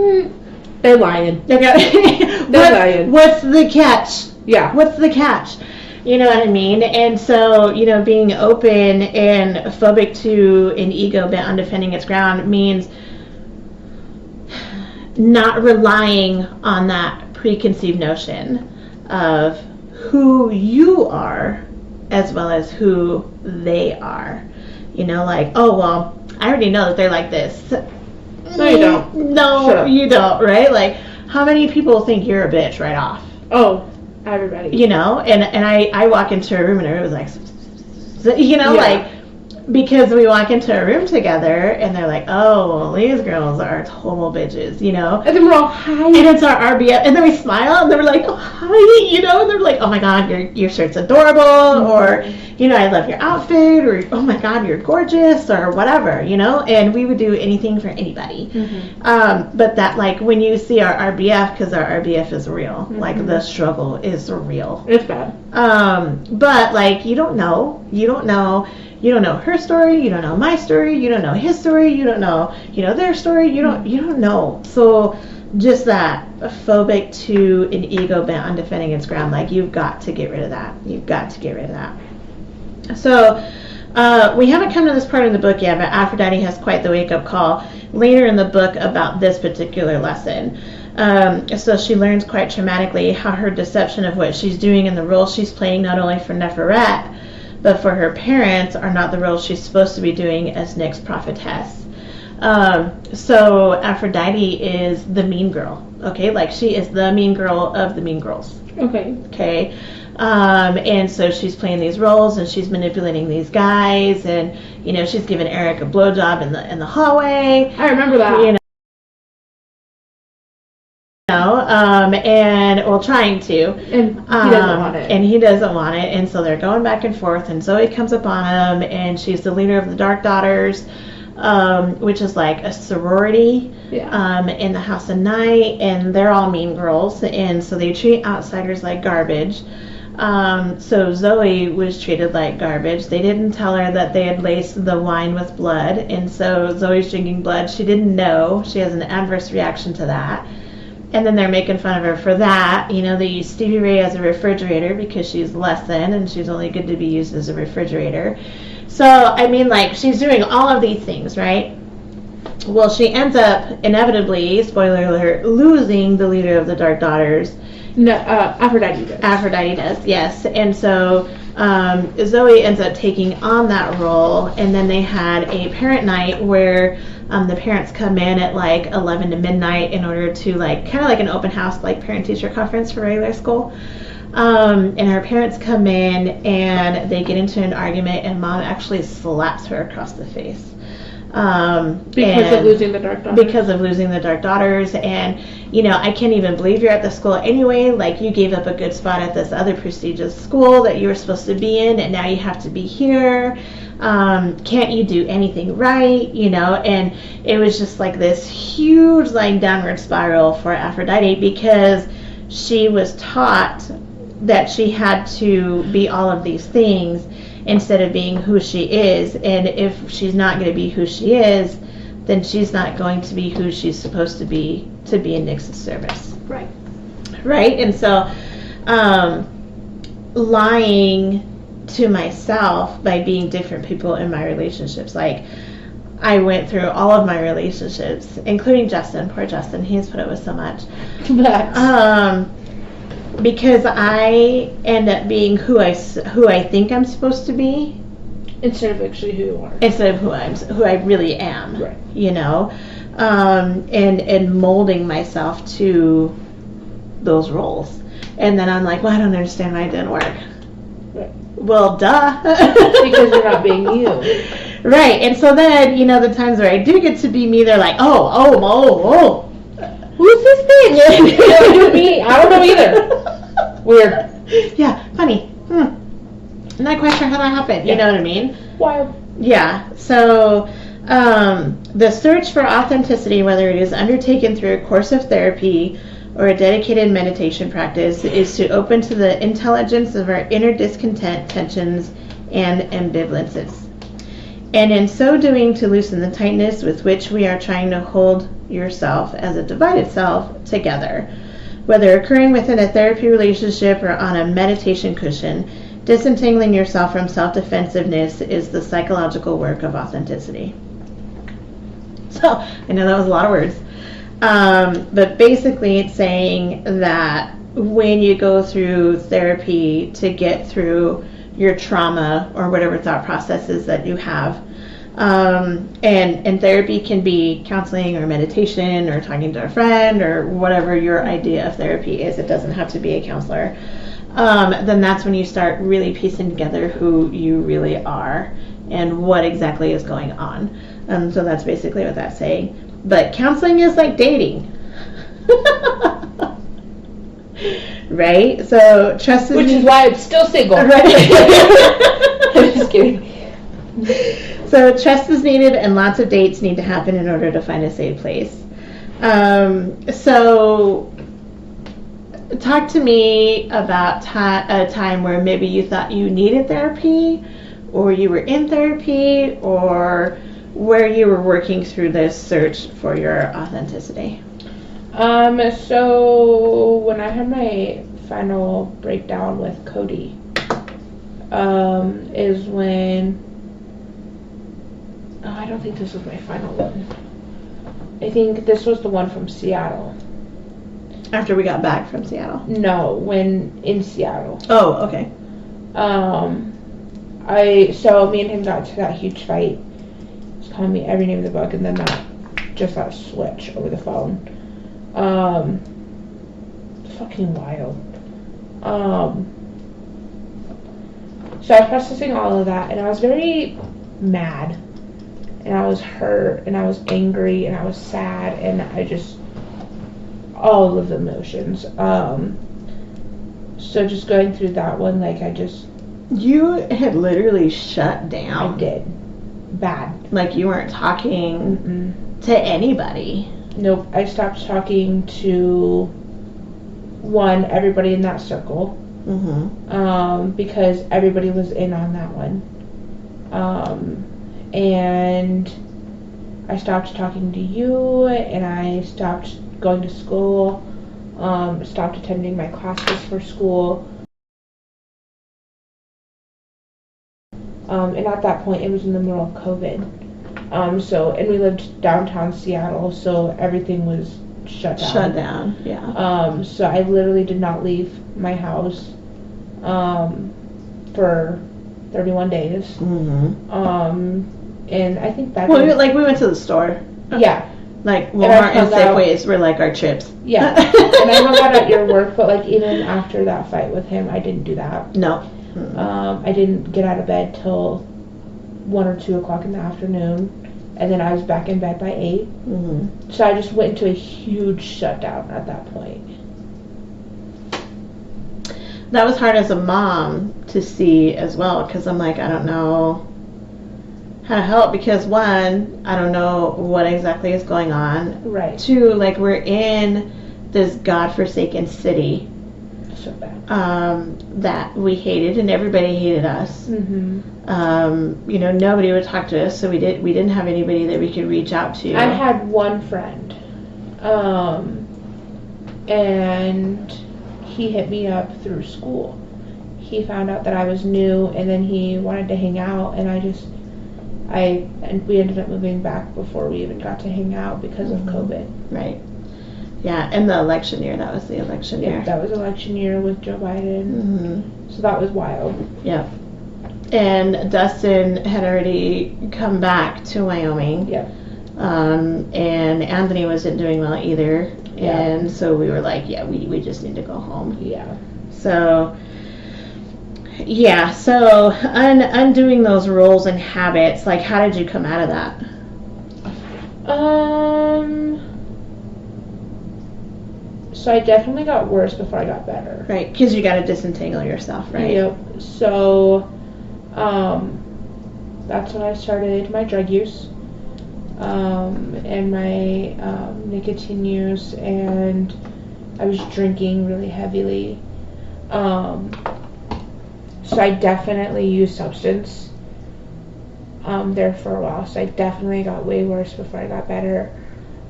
they're lying. Okay. They're lying. What's the catch? Yeah. What's the catch? You know what I mean? And so, being open and phobic to an ego bent on defending its ground means not relying on that preconceived notion of who you are as well as who they are. Like, oh, well, I already know that they're like this. No, you don't. No, you don't, right? Like, how many people think you're a bitch right off? Oh, everybody. And I walk into a room and everyone's like, like, because we walk into a room together and they're like, oh, well, these girls are total bitches, And then we're all, hi. And it's our RBF, and then we smile and then we're like, oh, hi, and they're like, oh my God, your shirt's adorable, or, I love your outfit, or, oh my God, you're gorgeous, or whatever, and we would do anything for anybody. Mm-hmm. But that, like, when you see our RBF, because our RBF is real, mm-hmm. like, the struggle is real. It's bad. But, like, you don't know her story, you don't know my story, you don't know his story, you don't know, their story, you don't know. So just that phobic to an ego bent on defending its ground, like, you've got to get rid of that. So we haven't come to this part of the book yet, but Aphrodite has quite the wake-up call later in the book about this particular lesson. So she learns quite traumatically how her deception of what she's doing and the role she's playing, not only for Neferet, but for her parents, are not the role she's supposed to be doing as Nyx's prophetess. So Aphrodite is the mean girl, okay? Like, she is the mean girl of the mean girls. Okay? And so she's playing these roles, and she's manipulating these guys, and, she's giving Eric a blowjob in the hallway. I remember that. Trying to. And he doesn't want it. And he doesn't want it, and so they're going back and forth, and Zoe comes upon him, and she's the leader of the Dark Daughters, which is like a sorority in the House of Night, and they're all mean girls, and so they treat outsiders like garbage. So Zoe was treated like garbage. They didn't tell her that they had laced the wine with blood, and so Zoe's drinking blood. She didn't know. She has an adverse reaction to that. And then they're making fun of her for that. They use Stevie Ray as a refrigerator because she's less than, and she's only good to be used as a refrigerator. So, I mean, like, she's doing all of these things, right? Well, she ends up inevitably, spoiler alert, losing the leader of the Dark Daughters. No, Aphrodite does. Aphrodite does, yes. And so Zoe ends up taking on that role, and then they had a parent night where the parents come in at like 11 to midnight in order to, like, kind of like an open house, like parent-teacher conference for regular school. And her parents come in and they get into an argument, and mom actually slaps her across the face. Because of losing the dark daughters. Because of losing the dark daughters, and I can't even believe you're at the school anyway. Like, you gave up a good spot at this other prestigious school that you were supposed to be in, and now you have to be here. Can't you do anything right? And it was just like this huge like downward spiral for Aphrodite, because she was taught that she had to be all of these things instead of being who she is. And if she's not going to be who she is, then she's not going to be who she's supposed to be in Nyx's service. Right. Right? And so lying to myself by being different people in my relationships. Like, I went through all of my relationships, including Justin. Poor Justin, he's put up with so much. Because I end up being who I think I'm supposed to be, instead of actually who you are. instead of who I really am. Right. And molding myself to those roles. And then I'm like, well, I don't understand why it didn't work. Right. Well, duh. Because you're not being you. Right. And so then, the times where I do get to be me, they're like, oh. Who's this bitch? Who me? I don't know either. Weird. Yeah, funny. I'm not quite sure how that happened. You know what I mean? Wild. Yeah. So the search for authenticity, whether it is undertaken through a course of therapy or a dedicated meditation practice, is to open to the intelligence of our inner discontent, tensions, and ambivalences. And in so doing, to loosen the tightness with which we are trying to hold yourself as a divided self together. Whether occurring within a therapy relationship or on a meditation cushion, disentangling yourself from self-defensiveness is the psychological work of authenticity. So, I know that was a lot of words. But basically it's saying that when you go through therapy to get through your trauma or whatever thought processes that you have, and therapy can be counseling or meditation or talking to a friend or whatever your idea of therapy is. It doesn't have to be a counselor. Then that's when you start really piecing together who you really are and what exactly is going on. So that's basically what that's saying. But counseling is like dating. Right? So trust is... Which is why I'm still single. Right. I'm just kidding. So trust is needed, and lots of dates need to happen in order to find a safe place. So talk to me about a time where maybe you thought you needed therapy, or you were in therapy, or where you were working through this search for your authenticity. So when I had my final breakdown with Cody, is when, I don't think this was my final one. I think this was the one from Seattle. After we got back from Seattle? No, when in Seattle. Oh, okay. So me and him got into that huge fight. He's calling me every name in the book, and then that switch over the phone. Fucking wild. So I was processing all of that, and I was very mad, and I was hurt, and I was angry, and I was sad, and I just, all of the emotions. So just going through that one, You had literally shut down. I did. Bad. Like, you weren't talking to anybody. Nope. I stopped talking to everybody in that circle. Because everybody was in on that one. And I stopped talking to you, and I stopped going to school, stopped attending my classes for school. And at that point, it was in the middle of COVID. And we lived downtown Seattle, so everything was shut down. Yeah. So I literally did not leave my house for 31 days. And I think that. Well, we went to the store. Yeah. Like Walmart and Safeways were like our trips. Yeah. And I hung out at your work, but even after that fight with him, I didn't do that. No. I didn't get out of bed till 1 or 2 o'clock in the afternoon. and then I was back in bed by 8. Mm-hmm. So I just went into a huge shutdown at that point. That was hard as a mom to see as well, because I'm like, I don't know how to help, because one, I don't know what exactly is going on. Right. Two, like, we're in this godforsaken city So bad. that we hated, and everybody hated us. Mm-hmm. You know, nobody would talk to us, so we didn't have anybody that we could reach out to. I had one friend, and he hit me up through school. He found out that I was new, and then he wanted to hang out, and we ended up moving back before we even got to hang out because of COVID. Right. Yeah, and the election year, that was the election year. Yeah, that was election year with Joe Biden. Mm-hmm. So that was wild. Yep. And Dustin had already come back to Wyoming. Yep. And Anthony wasn't doing well either. Yeah. And so we were like, yeah, we just need to go home. Yeah. So, yeah, so undoing those roles and habits, like, how did you come out of that? So I definitely got worse before I got better. Right, because you got to disentangle yourself, right? Yep. So, that's when I started my drug use, and my nicotine use, and I was drinking really heavily. So I definitely used substance there for a while. So I definitely got way worse before I got better.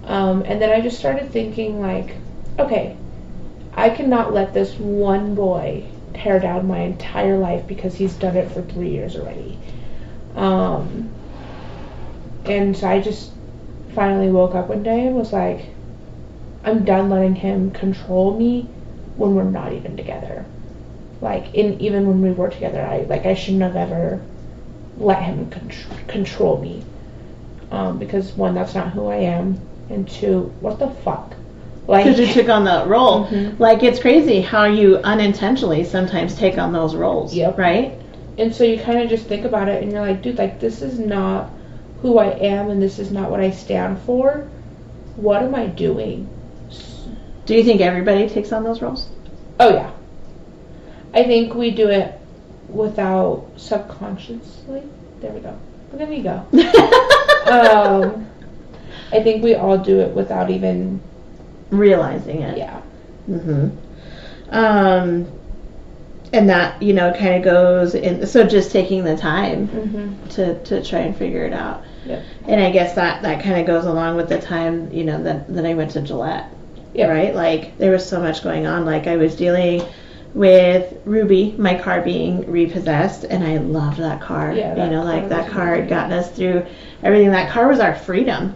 And then I just started thinking, like, okay, I cannot let this one boy tear down my entire life because he's done it for 3 years already. And so I just finally woke up one day and was like, I'm done letting him control me when we're not even together. Like, even when we were together, I shouldn't have ever let him control me. Because one, that's not who I am, and two, what the fuck? Like, because you took on that role. Mm-hmm. Like, it's crazy how you unintentionally sometimes take on those roles. Yep. Right? And so you kind of just think about it and you're like, dude, like, this is not who I am and this is not what I stand for. What am I doing? Do you think everybody takes on those roles? Oh, yeah. I think we do it without subconsciously. There we go. Look at me go. I think we all do it without even realizing it. Yeah. Mm-hmm. And that, you know, kind of goes in, so just taking the time Mm-hmm. to try and figure it out. Yep. And I guess that kind of goes along with the time, you know, that I went to Gillette. Yep. Right? Like, there was so much going on. Like, I was dealing with Ruby, my car being repossessed, and I loved that car. Yeah, you know, like, that car had amazing. gotten us through everything. That car was our freedom.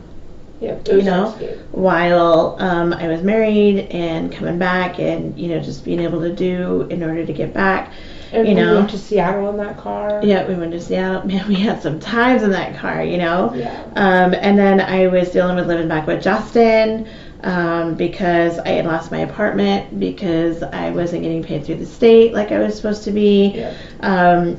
Yep. You know, while I was married and coming back, and, you know, just being able to do in order to get back. And you we know, went to Seattle in that car. Yeah, we went to Seattle. Man, we had some times in that car, you know. Yeah. And then I was dealing with living back with Justin, because I had lost my apartment because I wasn't getting paid through the state like I was supposed to be. Yeah.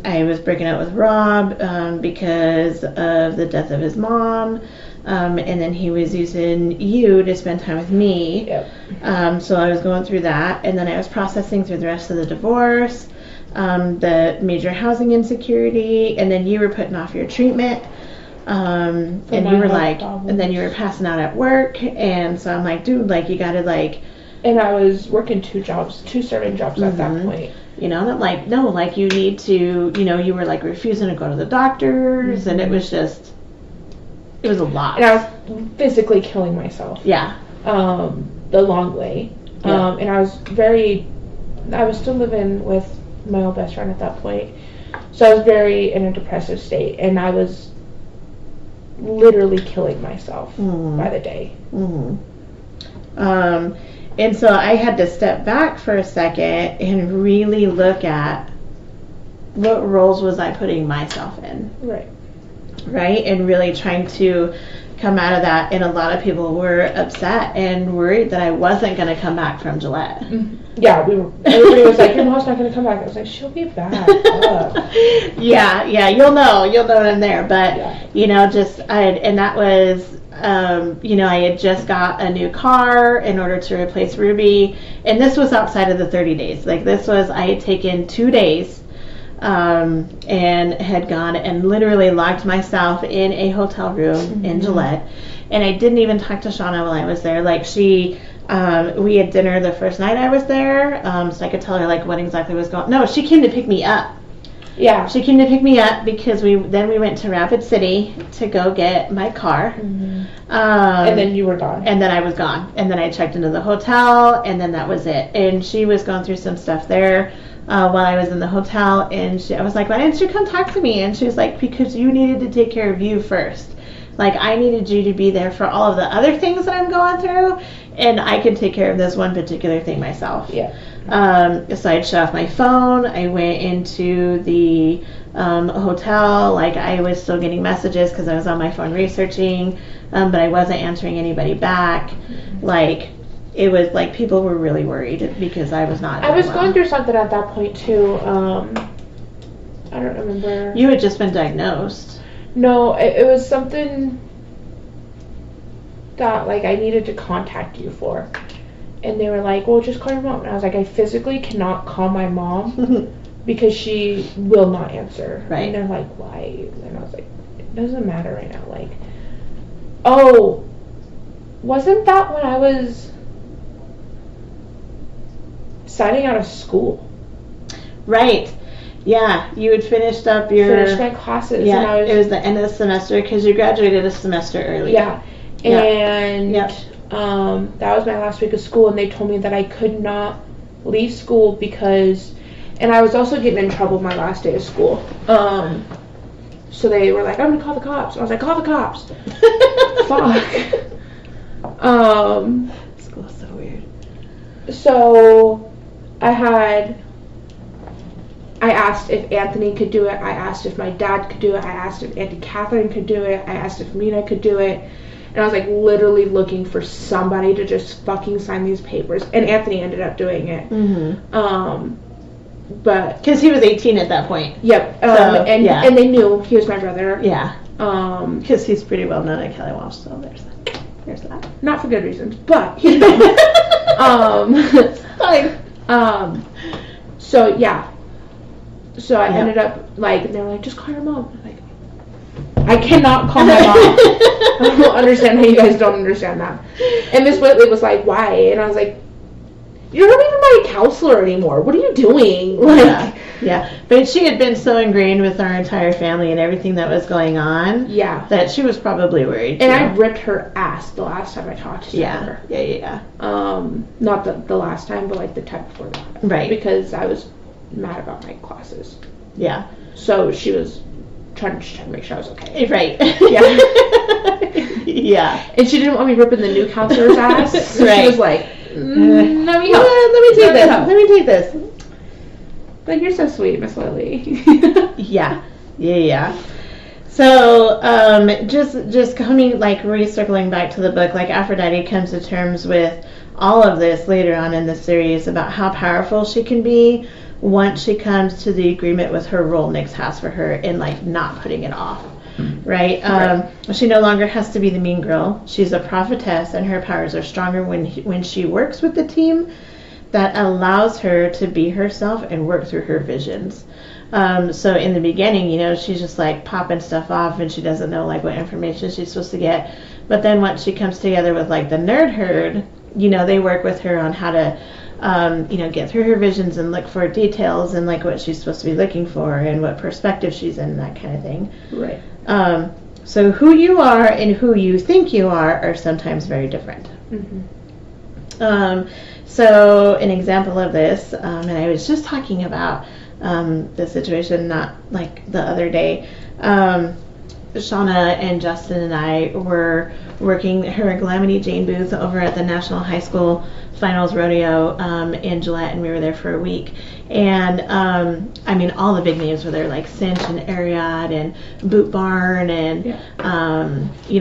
I was breaking up with Rob because of the death of his mom. And then he was using you to spend time with me. Yep. So I was going through that, and then I was processing through the rest of the divorce, the major housing insecurity, and then you were putting off your treatment. And you were like, problems. and then you were passing out at work, and so I'm like, dude, like, you gotta, like. And I was working two serving jobs at that Mm-hmm. point. You know, and I'm like, no, like, you need to, you know, you were like refusing to go to the doctors, Mm-hmm. and it was just, it was a lot. And I was physically killing myself. Yeah. The long way. Yeah. And I was still living with my old best friend at that point. So I was very in a depressive state, and I was literally killing myself by the day. Mm-hmm. And so I had to step back for a second and really look at what roles was I putting myself in. Right? And really trying to come out of that. And a lot of people were upset and worried that I wasn't going to come back from Gillette. Yeah, everybody was like, your mom's not going to come back. I was like, she'll be back. Yeah, you'll know when I'm there. But Yeah. and that was, I had just got a new car in order to replace Ruby, and this was outside of the 30 days. Like I had taken 2 days, and had gone and literally locked myself in a hotel room in Gillette, and I didn't even talk to Shauna while I was there. Like we had dinner the first night I was there, so I could tell her like what exactly was going on. No, she came to pick me up. Yeah. She came to pick me up because we went to Rapid City to go get my car. And then you were gone. And then I was gone. And then I checked into the hotel, and then that was it. And she was going through some stuff there while I was in the hotel. And I was like, why didn't you come talk to me? And she was like, because you needed to take care of you first. Like, I needed you to be there for all of the other things that I'm going through, and I can take care of this one particular thing myself. Yeah. So I'd shut off my phone. I went into the hotel. Like, I was still getting messages because I was on my phone researching, but I wasn't answering anybody back. Like, it was like people were really worried because I was not. I was going through something at that point too. I don't remember. You had just been diagnosed. No, it was something that like I needed to contact you for. And they were like, well, just call your mom. And I was like, I physically cannot call my mom because she will not answer. Right. And they're like, why? And I was like, it doesn't matter right now. Like, oh, wasn't that when I was signing out of school? Right. Yeah, you had finished up Finished my classes. Yeah, and it was the end of the semester because you graduated a semester early. Yeah. And Yep. that was my last week of school, and they told me that I could not leave school because, and I was also getting in trouble my last day of school. So they were like, I'm gonna call the cops. I was like, call the cops. Fuck. School's so weird. So I asked if Anthony could do it. I asked if my dad could do it. I asked if Auntie Catherine could do it. I asked if Mina could do it. And I was like literally looking for somebody to just fucking sign these papers. And Anthony ended up doing it. But because he was 18 at that point. Yep. And they knew he was my brother. Yeah. Because he's pretty well known at Kelly Walsh, so there's that. Not for good reasons, but he's So yeah. So I ended up like, they were like, just call your mom. I'm like, I cannot call my mom. I don't understand how you guys don't understand that. And Miss Whitley was like, why? And I was like, you're not even my counselor anymore. What are you doing? Like, yeah. But she had been so ingrained with our entire family and everything that was going on. Yeah. That she was probably worried. And I ripped her ass the last time I talked to her. Yeah. Not the last time, but like the time before that. Right. Because I was mad about my classes. Yeah. So she was trying to make sure I was okay. Right. Yeah. Yeah. And she didn't want me ripping the new counselor's ass. So right. She was like, let me help. Let me take this. But you're so sweet, Miss Lily. Yeah. So, just coming, like, recircling back to the book, like, Aphrodite comes to terms with all of this later on in the series about how powerful she can be once she comes to the agreement with her role Nyx has for her in, like, not putting it off. Right? She no longer has to be the mean girl. She's a prophetess, and her powers are stronger when she works with the team that allows her to be herself and work through her visions. So in the beginning, she's just like popping stuff off and she doesn't know like what information she's supposed to get. But then once she comes together with like the nerd herd, they work with her on how to get through her visions and look for details and like what she's supposed to be looking for and what perspective she's in, that kind of thing. Right. So who you are and who you think you are sometimes very different. So an example of this, and I was just talking about the situation not like the other day. Shauna and Justin and I were working her Calamity Jane booth over at the National High School Finals Rodeo in Gillette, and we were there for a week. And I mean, all the big names were there, like Cinch and Ariat and Boot Barn and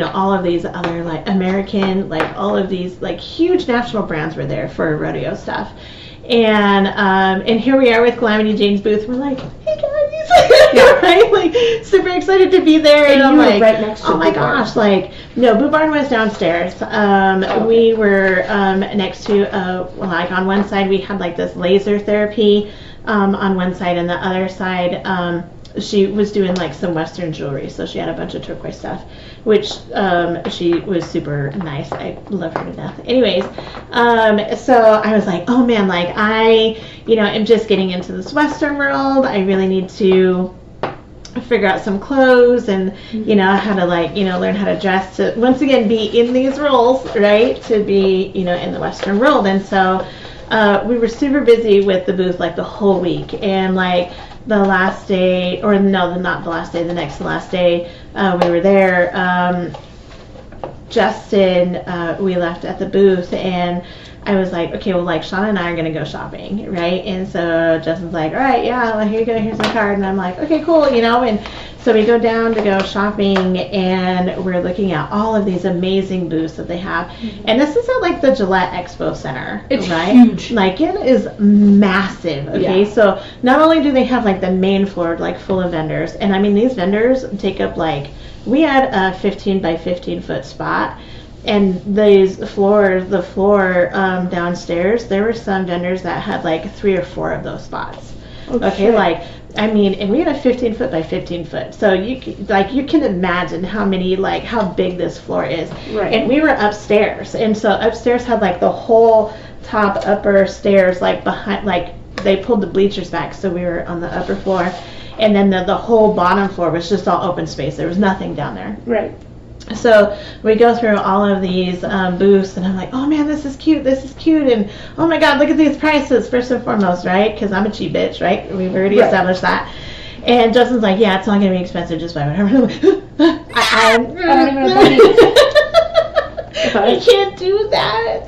all of these other like American, like all of these like huge national brands were there for rodeo stuff. And here we are with Calamity Jane's booth. We're like, hey guys. Yeah. Right? Like, super excited to be there. And I'm you were like, right next to oh my Boot Barn. gosh, like, no, Boot Barn was downstairs. Okay. We were next to, like, on one side we had like this laser therapy on one side, and the other side, she was doing like some Western jewelry, so she had a bunch of turquoise stuff, which she was super nice. I love her to death. Anyways, so I was like, oh man, like I, am just getting into this Western world. I really need to figure out some clothes and how to learn how to dress to once again be in these roles, right, to be in the Western world. And so we were super busy with the booth like the whole week, and like the last day, or no, not the last day, the next to last day we were there, Justin, we left at the booth, and I was like, okay, well, like, Shauna and I are going to go shopping, right? And so Justin's like, all right, yeah, well, here you go, here's my card. And I'm like, okay, cool, and so we go down to go shopping, and we're looking at all of these amazing booths that they have. Mm-hmm. And this is at, like, the Gillette Expo Center, it's right? huge. Like, it is massive, okay? Yeah. So not only do they have, like, the main floor, like, full of vendors, and, I mean, these vendors take up, like, we had a 15 by 15 foot spot. And the floor downstairs, there were some vendors that had like 3 or 4 of those spots. Okay, like, I mean, and we had a 15 foot by 15 foot. So you can imagine how big this floor is. Right. And we were upstairs. And so upstairs had like the whole top upper stairs, like behind, like they pulled the bleachers back. So we were on the upper floor. And then the whole bottom floor was just all open space. There was nothing down there. Right. So we go through all of these booths, and I'm like, oh man, this is cute, and oh my god, look at these prices, first and foremost, right? Because I'm a cheap bitch, right? We've already established that. And Justin's like, yeah, it's not going to be expensive, just buy whatever. I don't even know what that means. I can't do that.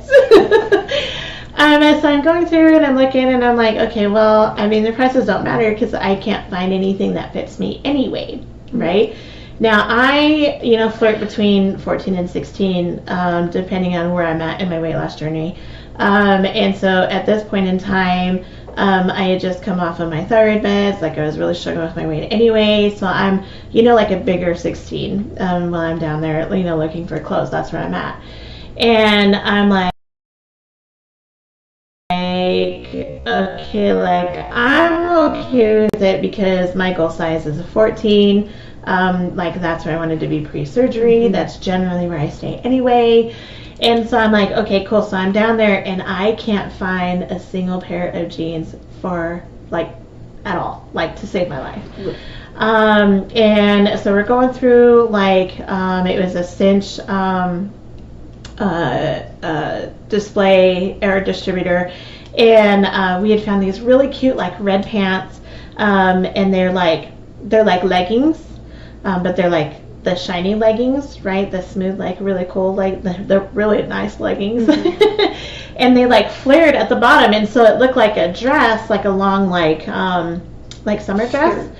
And so I'm going through and I'm looking, and I'm like, okay, well, I mean, the prices don't matter because I can't find anything that fits me anyway, right? Now, I, flirt between 14 and 16, depending on where I'm at in my weight loss journey. And so at this point in time, I had just come off of my thyroid meds. Like, I was really struggling with my weight anyway. So I'm, like a bigger 16 while I'm down there, looking for clothes. That's where I'm at. And I'm like, okay, like, I'm okay with it because my goal size is a 14. Like, that's where I wanted to be pre-surgery. Mm-hmm. That's generally where I stay anyway. And so I'm like, okay, cool. So I'm down there, and I can't find a single pair of jeans for, like, at all, like, to save my life. Mm-hmm. And so we're going through, like, it was a cinch display air distributor, and we had found these really cute, like, red pants, and they're like leggings. But they're like the shiny leggings, right? The smooth, like, really cool, like they're really nice leggings. Mm-hmm. And they like flared at the bottom, and so it looked like a dress, like a long, like summer dress. Sure.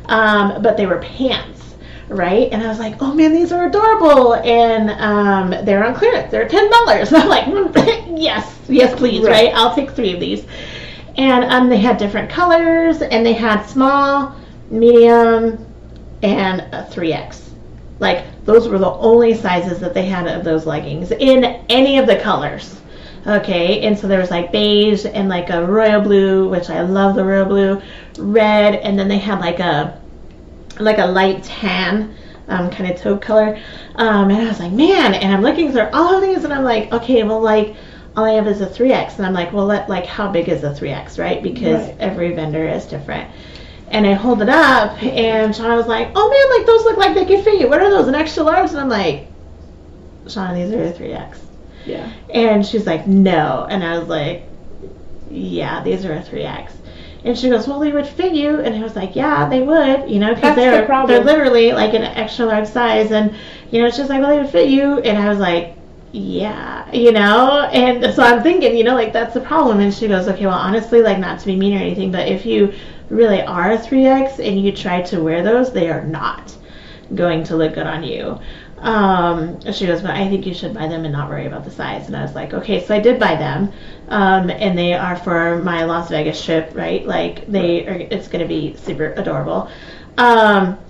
But they were pants, right? And I was like, oh man, these are adorable. And they're on clearance. They're $10. And I'm like, yes, please, right? I'll take 3 of these. And they had different colors, and they had small, medium, and a 3X. Like, those were the only sizes that they had of those leggings in any of the colors. Okay, and so there was like beige and like a royal blue, which I love the royal blue, red, and then they had like a light tan kind of taupe color. And I was like, man, and I'm looking through all of these, and I'm like, okay, well, like, all I have is a 3X, and I'm like, well, how big is a 3X, right? Because every vendor is different. And I hold it up, and Shauna was like, oh man, like, those look like they could fit you. What are those, an extra large? And I'm like, Shauna, these are a 3X. Yeah. And she's like, no. And I was like, yeah, these are a 3X. And she goes, well, they would fit you. And I was like, yeah, they would, because they're literally like an extra large size. And, she's like, well, they would fit you. And I was like, yeah, and so I'm thinking, like, that's the problem. And she goes, okay, well, honestly, like, not to be mean or anything, but if you really are a 3X and you try to wear those, they are not going to look good on you. She goes, but I think you should buy them and not worry about the size. And I was like, okay, so I did buy them. And they are for my Las Vegas trip, right? Like it's going to be super adorable.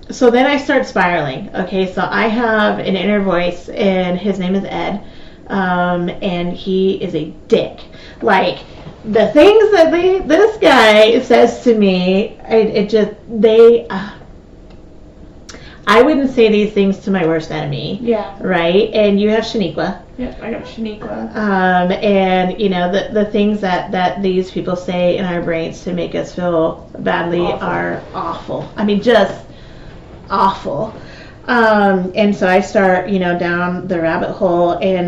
So then I start spiraling. Okay, so I have an inner voice, and his name is Ed, and he is a dick. Like, the things that this guy says to me, I wouldn't say these things to my worst enemy. Yeah. Right? And you have Shaniqua. Yep, I got Shaniqua. And you know, the things that these people say in our brains to make us feel badly are awful. I mean, just awful. And so I start, down the rabbit hole, and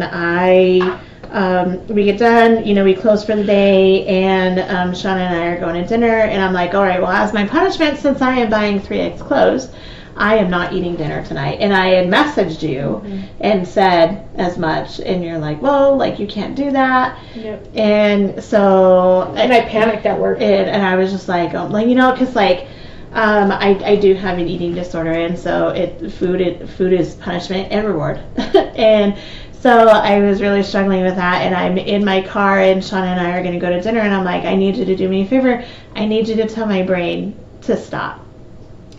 we get done, we close for the day, and Sean and I are going to dinner, and I'm like, all right, well, as my punishment, since I am buying 3X clothes, I am not eating dinner tonight. And I had messaged you and said as much, and you're like, well, like, you can't do that. Yep. And so... And I panicked at work. And I was just like, because, like, I do have an eating disorder, and so food is punishment and reward. And so I was really struggling with that, and I'm in my car, and Shauna and I are going to go to dinner, and I'm like, I need you to do me a favor. I need you to tell my brain to stop.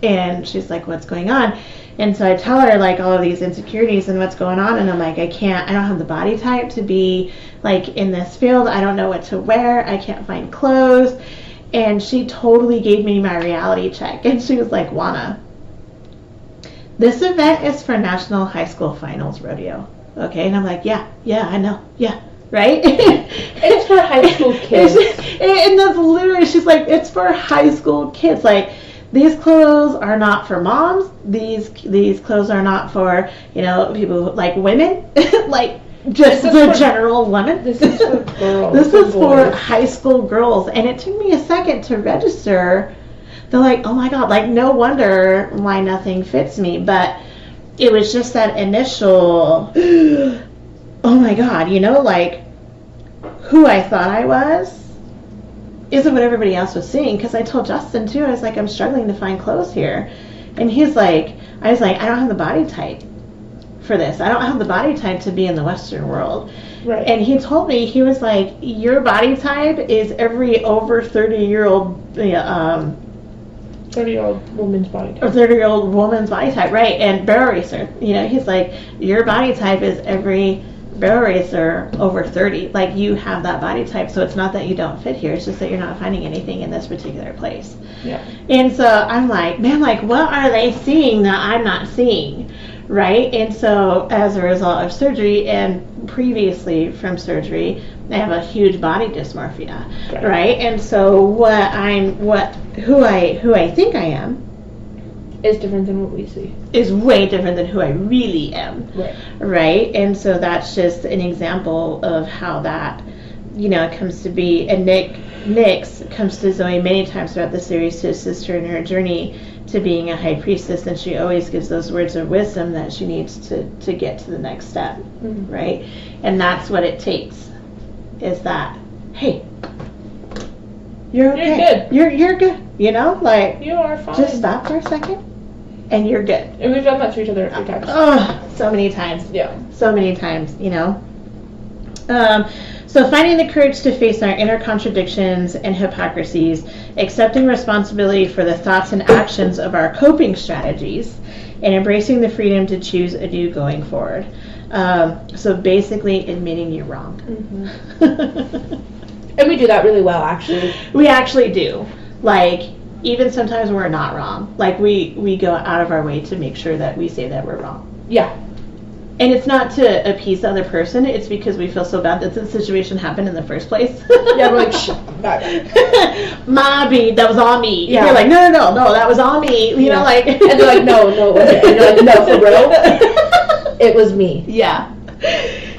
And she's like, what's going on? And so I tell her, like, all of these insecurities and what's going on, and I'm like, I don't have the body type to be, like, in this field. I don't know what to wear. I can't find clothes. And she totally gave me my reality check. And she was like, Juana, this event is for National High School Finals Rodeo. Okay? And I'm like, yeah, I know. Yeah. Right? It's for high school kids. And that's literally, she's like, it's for high school kids. Like, these clothes are not for moms. These clothes are not for, people like women. Like, just the general women. This is for girls. This is for high school girls. And it took me a second to register. They're like, oh my God, like, no wonder why nothing fits me. But it was just that initial, oh my God, like, who I thought I was isn't what everybody else was seeing. Because I told Justin too, I was like, I'm struggling to find clothes here. And I was like, I don't have the body type for this. I don't have the body type to be in the Western world. Right. And he told me, he was like, your body type is every over 30-year-old 30-year-old woman's body type. Or 30-year-old woman's body type, right? And barrel racer, he's like, your body type is every barrel racer over 30. Like, you have that body type, so it's not that you don't fit here, it's just that you're not finding anything in this particular place. Yeah. And so I'm like, man, like, what are they seeing that I'm not seeing? Right? And so as a result of surgery, and previously from surgery, I have a huge body dysmorphia. Right? And so who I think I am is different than what we see. Is way different than who I really am. Right. Right? And so that's just an example of how that, comes to be. And Nyx comes to Zoe many times throughout the series to assist her in her journey to being a high priestess, and she always gives those words of wisdom that she needs to get to the next step. Mm-hmm. Right? And that's what it takes, is that, hey, you're okay. You're good. You're good. Like, you are fine. Just stop for a second, and you're good. And we've done that to each other a few times. Oh, so many times. Yeah. So many times, So finding the courage to face our inner contradictions and hypocrisies, accepting responsibility for the thoughts and actions of our coping strategies, and embracing the freedom to choose anew going forward. So basically admitting you're wrong. Mm-hmm. And we do that really well, actually. We actually do. Like, even sometimes we're not wrong. Like, we go out of our way to make sure that we say that we're wrong. Yeah. And it's not to appease the other person. It's because we feel so bad that the situation happened in the first place. Yeah, we're like, shh, Mommy, that was on me. Yeah. You're like, no, that was on me. You know, like. And they're like, no, it wasn't. And you're like, no, for real? It was me. Yeah.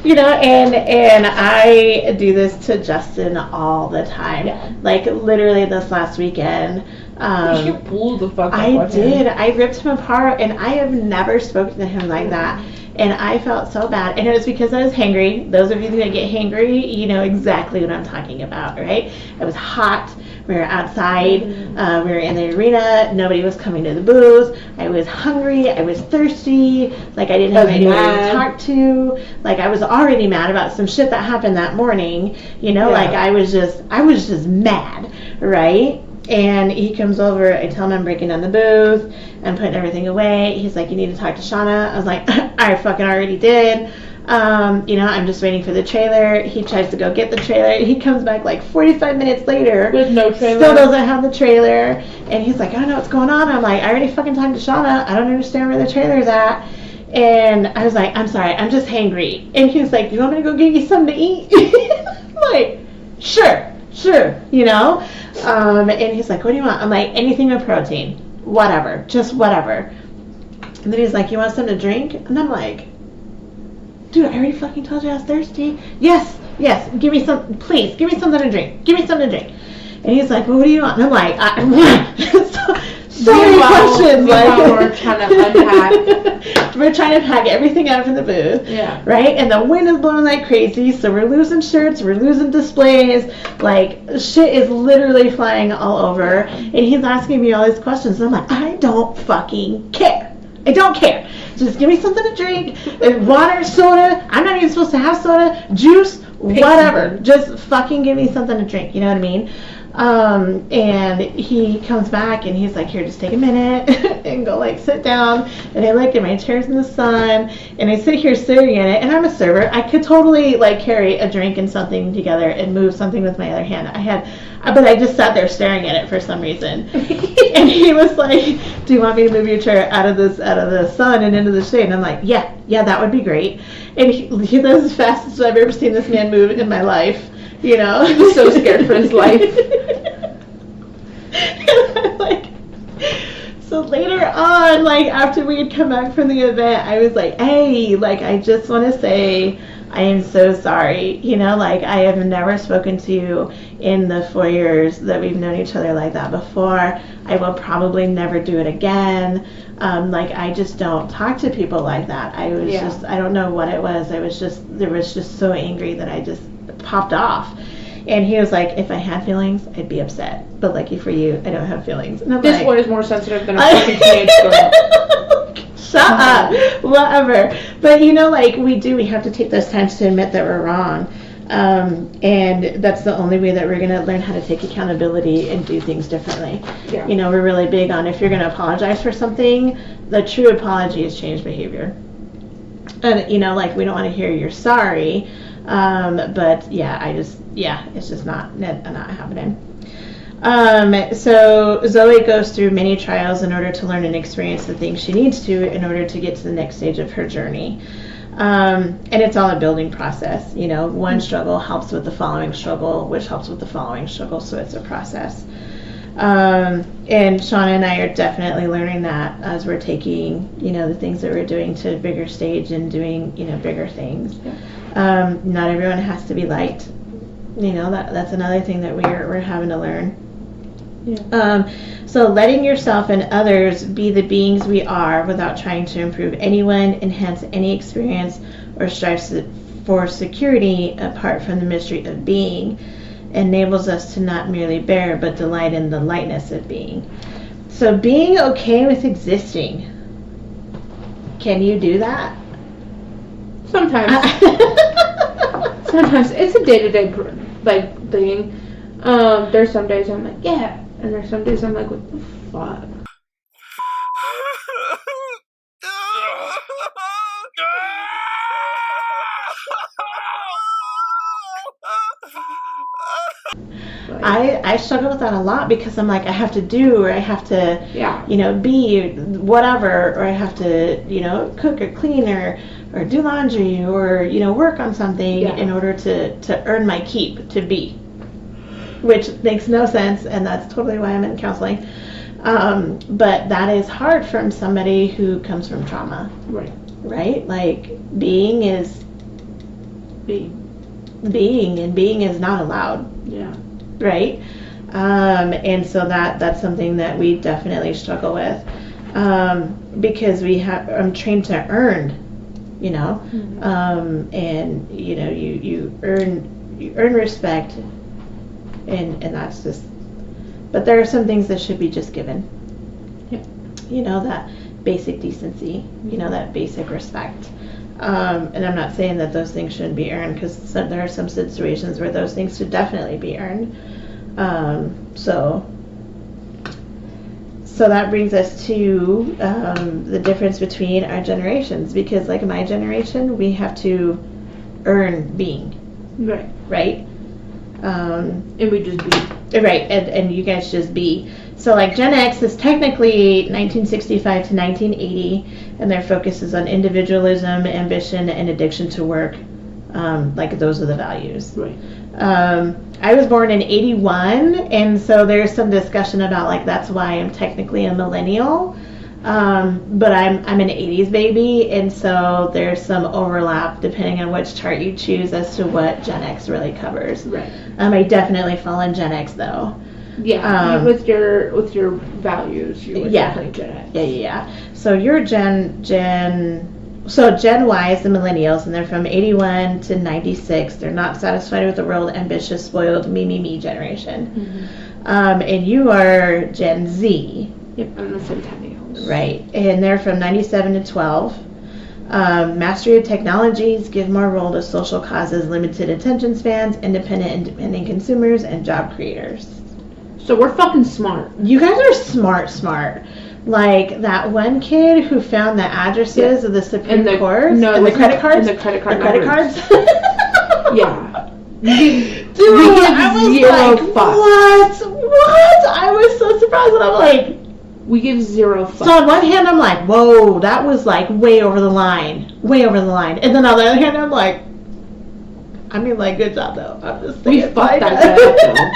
And I do this to Justin all the time. Yeah. Like, literally this last weekend. You blew the fuck up. I did. I ripped him apart, and I have never spoken to him like that. And I felt so bad. And it was because I was hangry. Those of you that get hangry, you know exactly what I'm talking about, right? I was hot, We were outside. We were in the arena. Nobody was coming to the booth. I was hungry. I was thirsty. Like, I didn't have anyone to talk to. Like, I was already mad about some shit that happened that morning. You know, like, I was just mad, right? And he comes over. I tell him I'm breaking down the booth. I'm putting everything away. He's like, you need to talk to Shauna. I was like, I fucking already did. You know, I'm just waiting for the trailer. He tries to go get the trailer. He comes back like 45 minutes later. With no trailer. Still doesn't have the trailer. And he's like, I don't know what's going on. I'm like, I already fucking talked to Shauna. I don't understand where the trailer's at. And I was like, I'm sorry, I'm just hangry. And he was like, you want me to go get you something to eat? I'm like, sure, you know? And he's like, what do you want? I'm like, anything with protein. Whatever. Just whatever. And then he's like, you want something to drink? And I'm like, dude, I already fucking told you I was thirsty. Yes, give me some, please, give me something to drink. And he's like, well, what do you want? And I'm like, so many questions. Like, we're trying to unpack. We're trying to pack everything out from the booth. Yeah. Right? And the wind is blowing like crazy, so we're losing shirts, we're losing displays. Like, shit is literally flying all over. And he's asking me all these questions. And I'm like, I don't fucking care. I don't care. Just give me something to drink. Water, soda. I'm not even supposed to have soda. Juice, whatever. Just fucking give me something to drink. You know what I mean? And he comes back and he's like, here, just take a minute and go like sit down. And I look at my chair's in the sun and I sit here staring at it, and I'm a server. I could totally like carry a drink and something together and move something with my other hand. But I just sat there staring at it for some reason. And he was like, do you want me to move your chair out of the sun and into the shade? And I'm like, yeah, that would be great. And he does as fast as I've ever seen this man move in my life. You know, he was so scared for his life. Like, so later on, like after we had come back from the event, I was like, hey, like I just want to say I am so sorry. You know, like I have never spoken to you in the 4 years that we've known each other like that before. I will probably never do it again. Like I just don't talk to people like that. I was just, I don't know what it was. There was just so angry that I just popped off. And he was like, if I had feelings, I'd be upset. But lucky for you, I don't have feelings. And I'm this like, boy is more sensitive than a fucking teenage girl. Shut up. Whatever. But you know, like we have to take those times to admit that we're wrong. And that's the only way that we're going to learn how to take accountability and do things differently. Yeah. You know, we're really big on if you're going to apologize for something, the true apology is change behavior. And, you know, like we don't want to hear you're sorry. But it's just not happening. So Zoe goes through many trials in order to learn and experience the things she needs to in order to get to the next stage of her journey. And it's all a building process. You know, one struggle helps with the following struggle, which helps with the following struggle. So it's a process. And Shauna and I are definitely learning that as we're taking, you know, the things that we're doing to a bigger stage and doing, you know, bigger things. Yeah. Not everyone has to be liked. You know, that's another thing that we're having to learn. Yeah. So letting yourself and others be the beings we are without trying to improve anyone, enhance any experience, or strive for security apart from the mystery of being enables us to not merely bear but delight in the lightness of being. So being okay with existing. Can you do that? Sometimes. Sometimes it's a day-to-day like thing. There's some days I'm like, yeah, and there's some days I'm like, what the fuck? I struggle with that a lot because I'm like, I have to do, or I have to, Yeah. you know, be whatever, or I have to, you know, cook or clean or do laundry or, you know, work on something in order to earn my keep to be, which makes no sense, and that's totally why I'm in counseling. But that is hard from somebody who comes from trauma. Right? Like being is being, and being is not allowed. Yeah. Right? And so that's something that we definitely struggle with, because I'm trained to earn, you know, and you know you earn respect, and that's just But there are some things that should be just given. Yep. You know, that basic decency, you know, that basic respect. And I'm not saying that those things shouldn't be earned, because there are some situations where those things should definitely be earned. So that brings us to the difference between our generations, because like my generation, we have to earn being. Right. Right? And we just be. Right, and you guys just be. So like Gen X is technically 1965 to 1980, and their focus is on individualism, ambition, and addiction to work. Like those are the values. Right. I was born in 81, and so there's some discussion about like that's why I'm technically a millennial. But I'm an 80s baby, and so there's some overlap depending on which chart you choose as to what Gen X really covers. Right. I definitely fall in Gen X though. Yeah. With your values, you would definitely Gen X. Yeah. So you're Gen Y is the millennials, and they're from 81 to 96. They're not satisfied with the world, ambitious, spoiled, me generation. Mm-hmm. And you are Gen Z. Yep, I'm the centennials. Right, and they're from 97 to 12. Mastery of technologies, give more role to social causes, limited attention spans, independent consumers, and job creators. So we're fucking smart. You guys are smart. Like that one kid who found the addresses of the Supreme Court and the credit cards. And the credit cards. Yeah. Dude, I was zero like, fucks. What? I was so surprised, and I'm like, we give zero fucks. So on one hand, I'm like, whoa, that was like way over the line. And then on the other hand, I'm like, good job though. I'm just saying. We fucked that guy up though.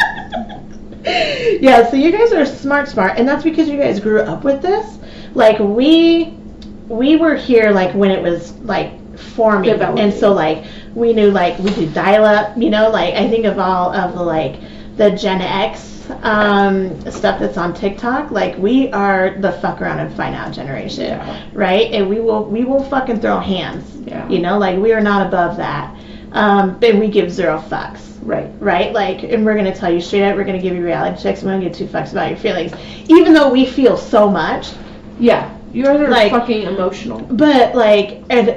Yeah, so you guys are smart, and that's because you guys grew up with this. Like we were here like when it was like forming, and so like we knew like we could dial up. You know, like I think of all of the like the Gen X stuff that's on TikTok. Like we are the fuck around and find out generation, right? And we will fucking throw hands. Yeah. You know, like we are not above that. And we give zero fucks. Right? Like, and we're going to tell you straight up, we're going to give you reality checks, we don't give two fucks about your feelings. Even though we feel so much. Yeah. You guys are like, fucking emotional. But,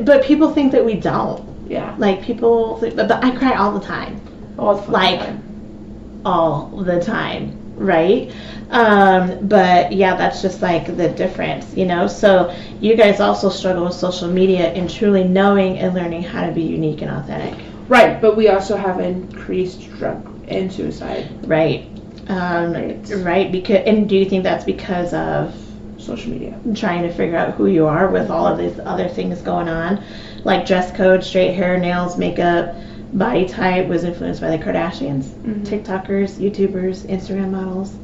but people think that we don't. Yeah. Like, people think, but I cry all the time. All the time. All the time. Right? But, yeah, that's just, like, the difference, you know? So, you guys also struggle with social media and truly knowing and learning how to be unique and authentic. Right, but we also have increased drug and suicide. Right. Right. Because, and do you think that's because of social media? Trying to figure out who you are with all of these other things going on, like dress code, straight hair, nails, makeup, body type was influenced by the Kardashians, TikTokers, YouTubers, Instagram models.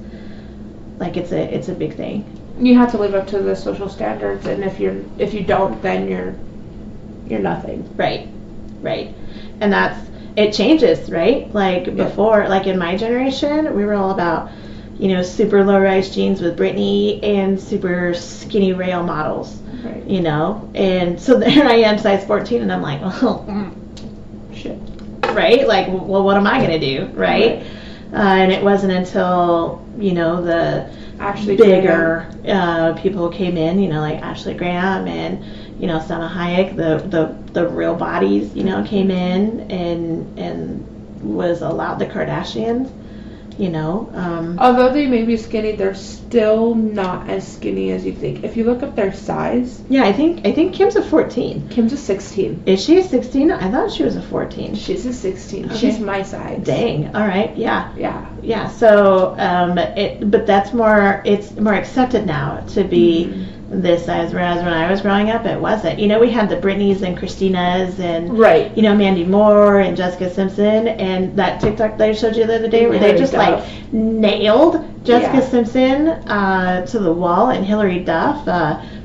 Like it's a big thing. You have to live up to the social standards, and if you don't, then you're nothing. Right. And it changes, right? Like before, like in my generation, we were all about, you know, super low-rise jeans with Britney and super skinny rail models, right. You know? And so there I am, size 14, and I'm like, oh, shit. Right? Like, well, what am I going to do, right? And it wasn't until, you know, the Ashley bigger people came in, you know, like Ashley Graham and, you know, Salma Hayek, the real bodies, you know, came in and was allowed the Kardashians, you know. Although they may be skinny, they're still not as skinny as you think. If you look up their size. Yeah, I think Kim's a 14. Kim's a 16. Is she a 16? I thought she was a 14. She's a 16. Okay. She's my size. Dang. All right. Yeah. Yeah. So, but it's more accepted now to be this size, whereas when I was growing up, it wasn't. You know, we had the Britneys and Christinas and, you know, Mandy Moore and Jessica Simpson, and that TikTok that I showed you the other day where they just like nailed Jessica Simpson to the wall, and Hillary Duff,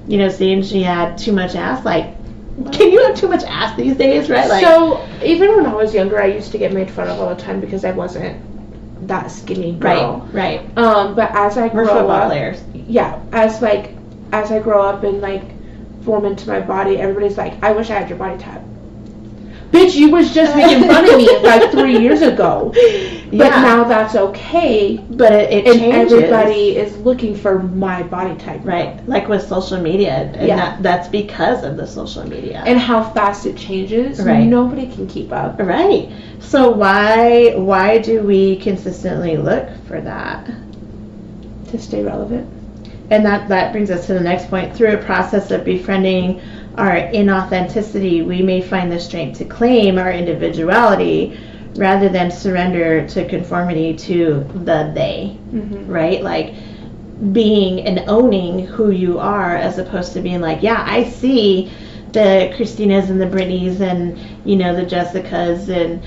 you know, saying she had too much ass. Like, can you have too much ass these days, right? Like, so even when I was younger, I used to get made fun of all the time because I wasn't that skinny girl. Right. But as I grow up, players. Yeah, as I grow up and like form into my body, everybody's like, I wish I had your body type. bitch, you was just making fun of me like 3 years ago. But Yeah. now that's okay. But it And changes. everybody is looking for my body type. Right, like with social media, and Yeah. that's because of the social media. And how fast it changes. Right. Nobody can keep up. Right. So why do we consistently look for that? To stay relevant. And that brings us to the next point. Through a process of befriending our inauthenticity, we may find the strength to claim our individuality rather than surrender to conformity to the they. Mm-hmm. Right? Like being and owning who you are, as opposed to being like, yeah, I see the Christinas and the Britneys and, you know, the Jessicas and,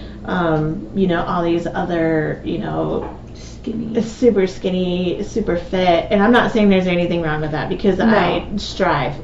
you know, all these other, you know, Skinny. super skinny, super fit. And I'm not saying there's anything wrong with that, because No. I strive.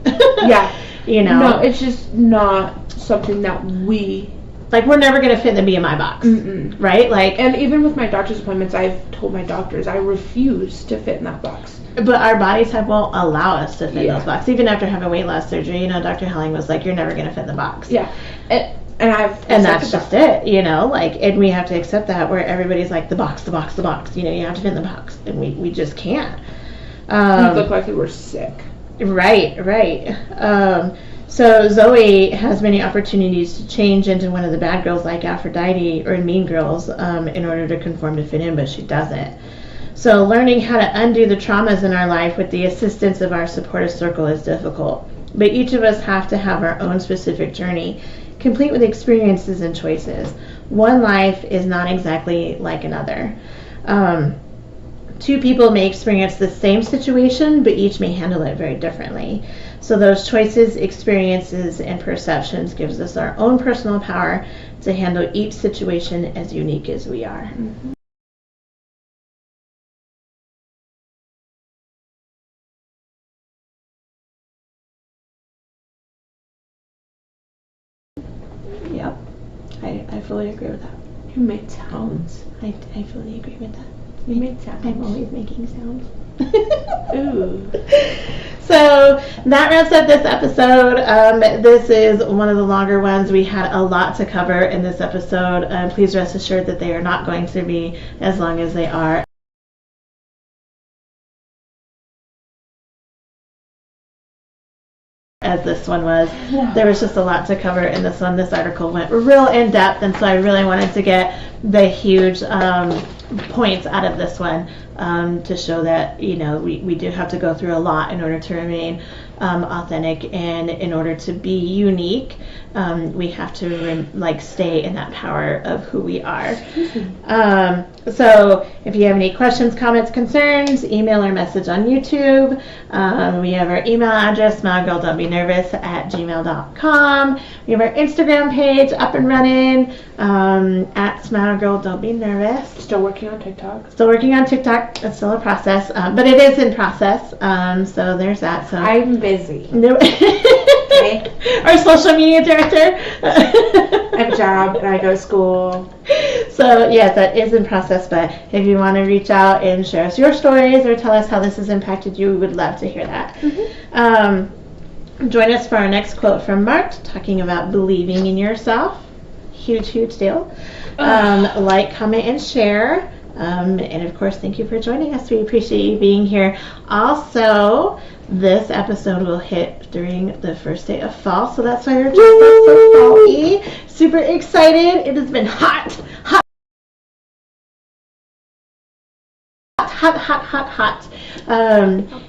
Yeah. You know? No, it's just not something that we. Like, we're never going to fit in the BMI box. Mm-mm. Right? Like, And even with my doctor's appointments, I've told my doctors I refuse to fit in that box. but our body type won't allow us to fit in Yeah. those boxes. Even after having weight loss surgery, you know, Dr. Helling was like, you're never going to fit in the box. Yeah. And I've. And that's accepted just it, you know, like, and we have to accept that, where everybody's like, the box, the box, the box, you know, you have to fit in the box, and we just can't. We look like we were sick. Right. So Zoe has many opportunities to change into one of the bad girls like Aphrodite or Mean Girls in order to conform to fit in, but she doesn't. So learning how to undo the traumas in our life with the assistance of our supportive circle is difficult. But each of us have to have our own specific journey, complete with experiences and choices. One life is not exactly like another. Two people may experience the same situation, but each may handle it very differently. So those choices, experiences, and perceptions gives us our own personal power to handle each situation as unique as we are. Mm-hmm. Yep, I fully agree with that. You made sounds. I fully agree with that. You made sounds. I'm always making sounds. Ooh. So that wraps up this episode. This is one of the longer ones. We had a lot to cover in this episode. Please rest assured that they are not going to be as long as they are as this one was. There was just a lot to cover in this one. This article went real in depth, and so I really wanted to get the huge points out of this one to show that, you know, we do have to go through a lot in order to remain authentic, and in order to be unique, we have to stay in that power of who we are. So if you have any questions, comments, concerns, email or message on YouTube. We have our email address, smilegirldon'tbenervous@gmail.com. We have our Instagram page up and running at smilegirldon'tbenervous. Still working on TikTok. Still working on TikTok. It's still a process, but it is in process. So there's that. So I'm busy. no. Okay. Our social media director. I have a job and I go to school. So yes, that is in process. But if you want to reach out and share us your stories or tell us how this has impacted you, we would love to hear that. Join us for our next quote from Mark, talking about believing in yourself. Huge deal. Like, comment, and share. And of course, thank you for joining us. We appreciate you being here. Also, this episode will hit during the first day of fall, so that's why we're just so fall-y. Super excited. It has been hot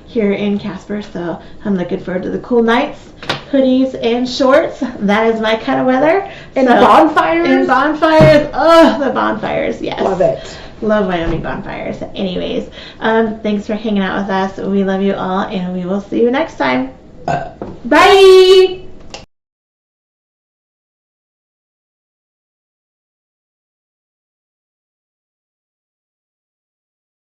here in Casper, so I'm looking forward to the cool nights, hoodies and shorts. That is my kind of weather. And So- bonfires. And bonfires. Oh, the bonfires. Yes. Love it. Love Wyoming bonfires. Anyways, thanks for hanging out with us. We love you all, and we will see you next time. Bye.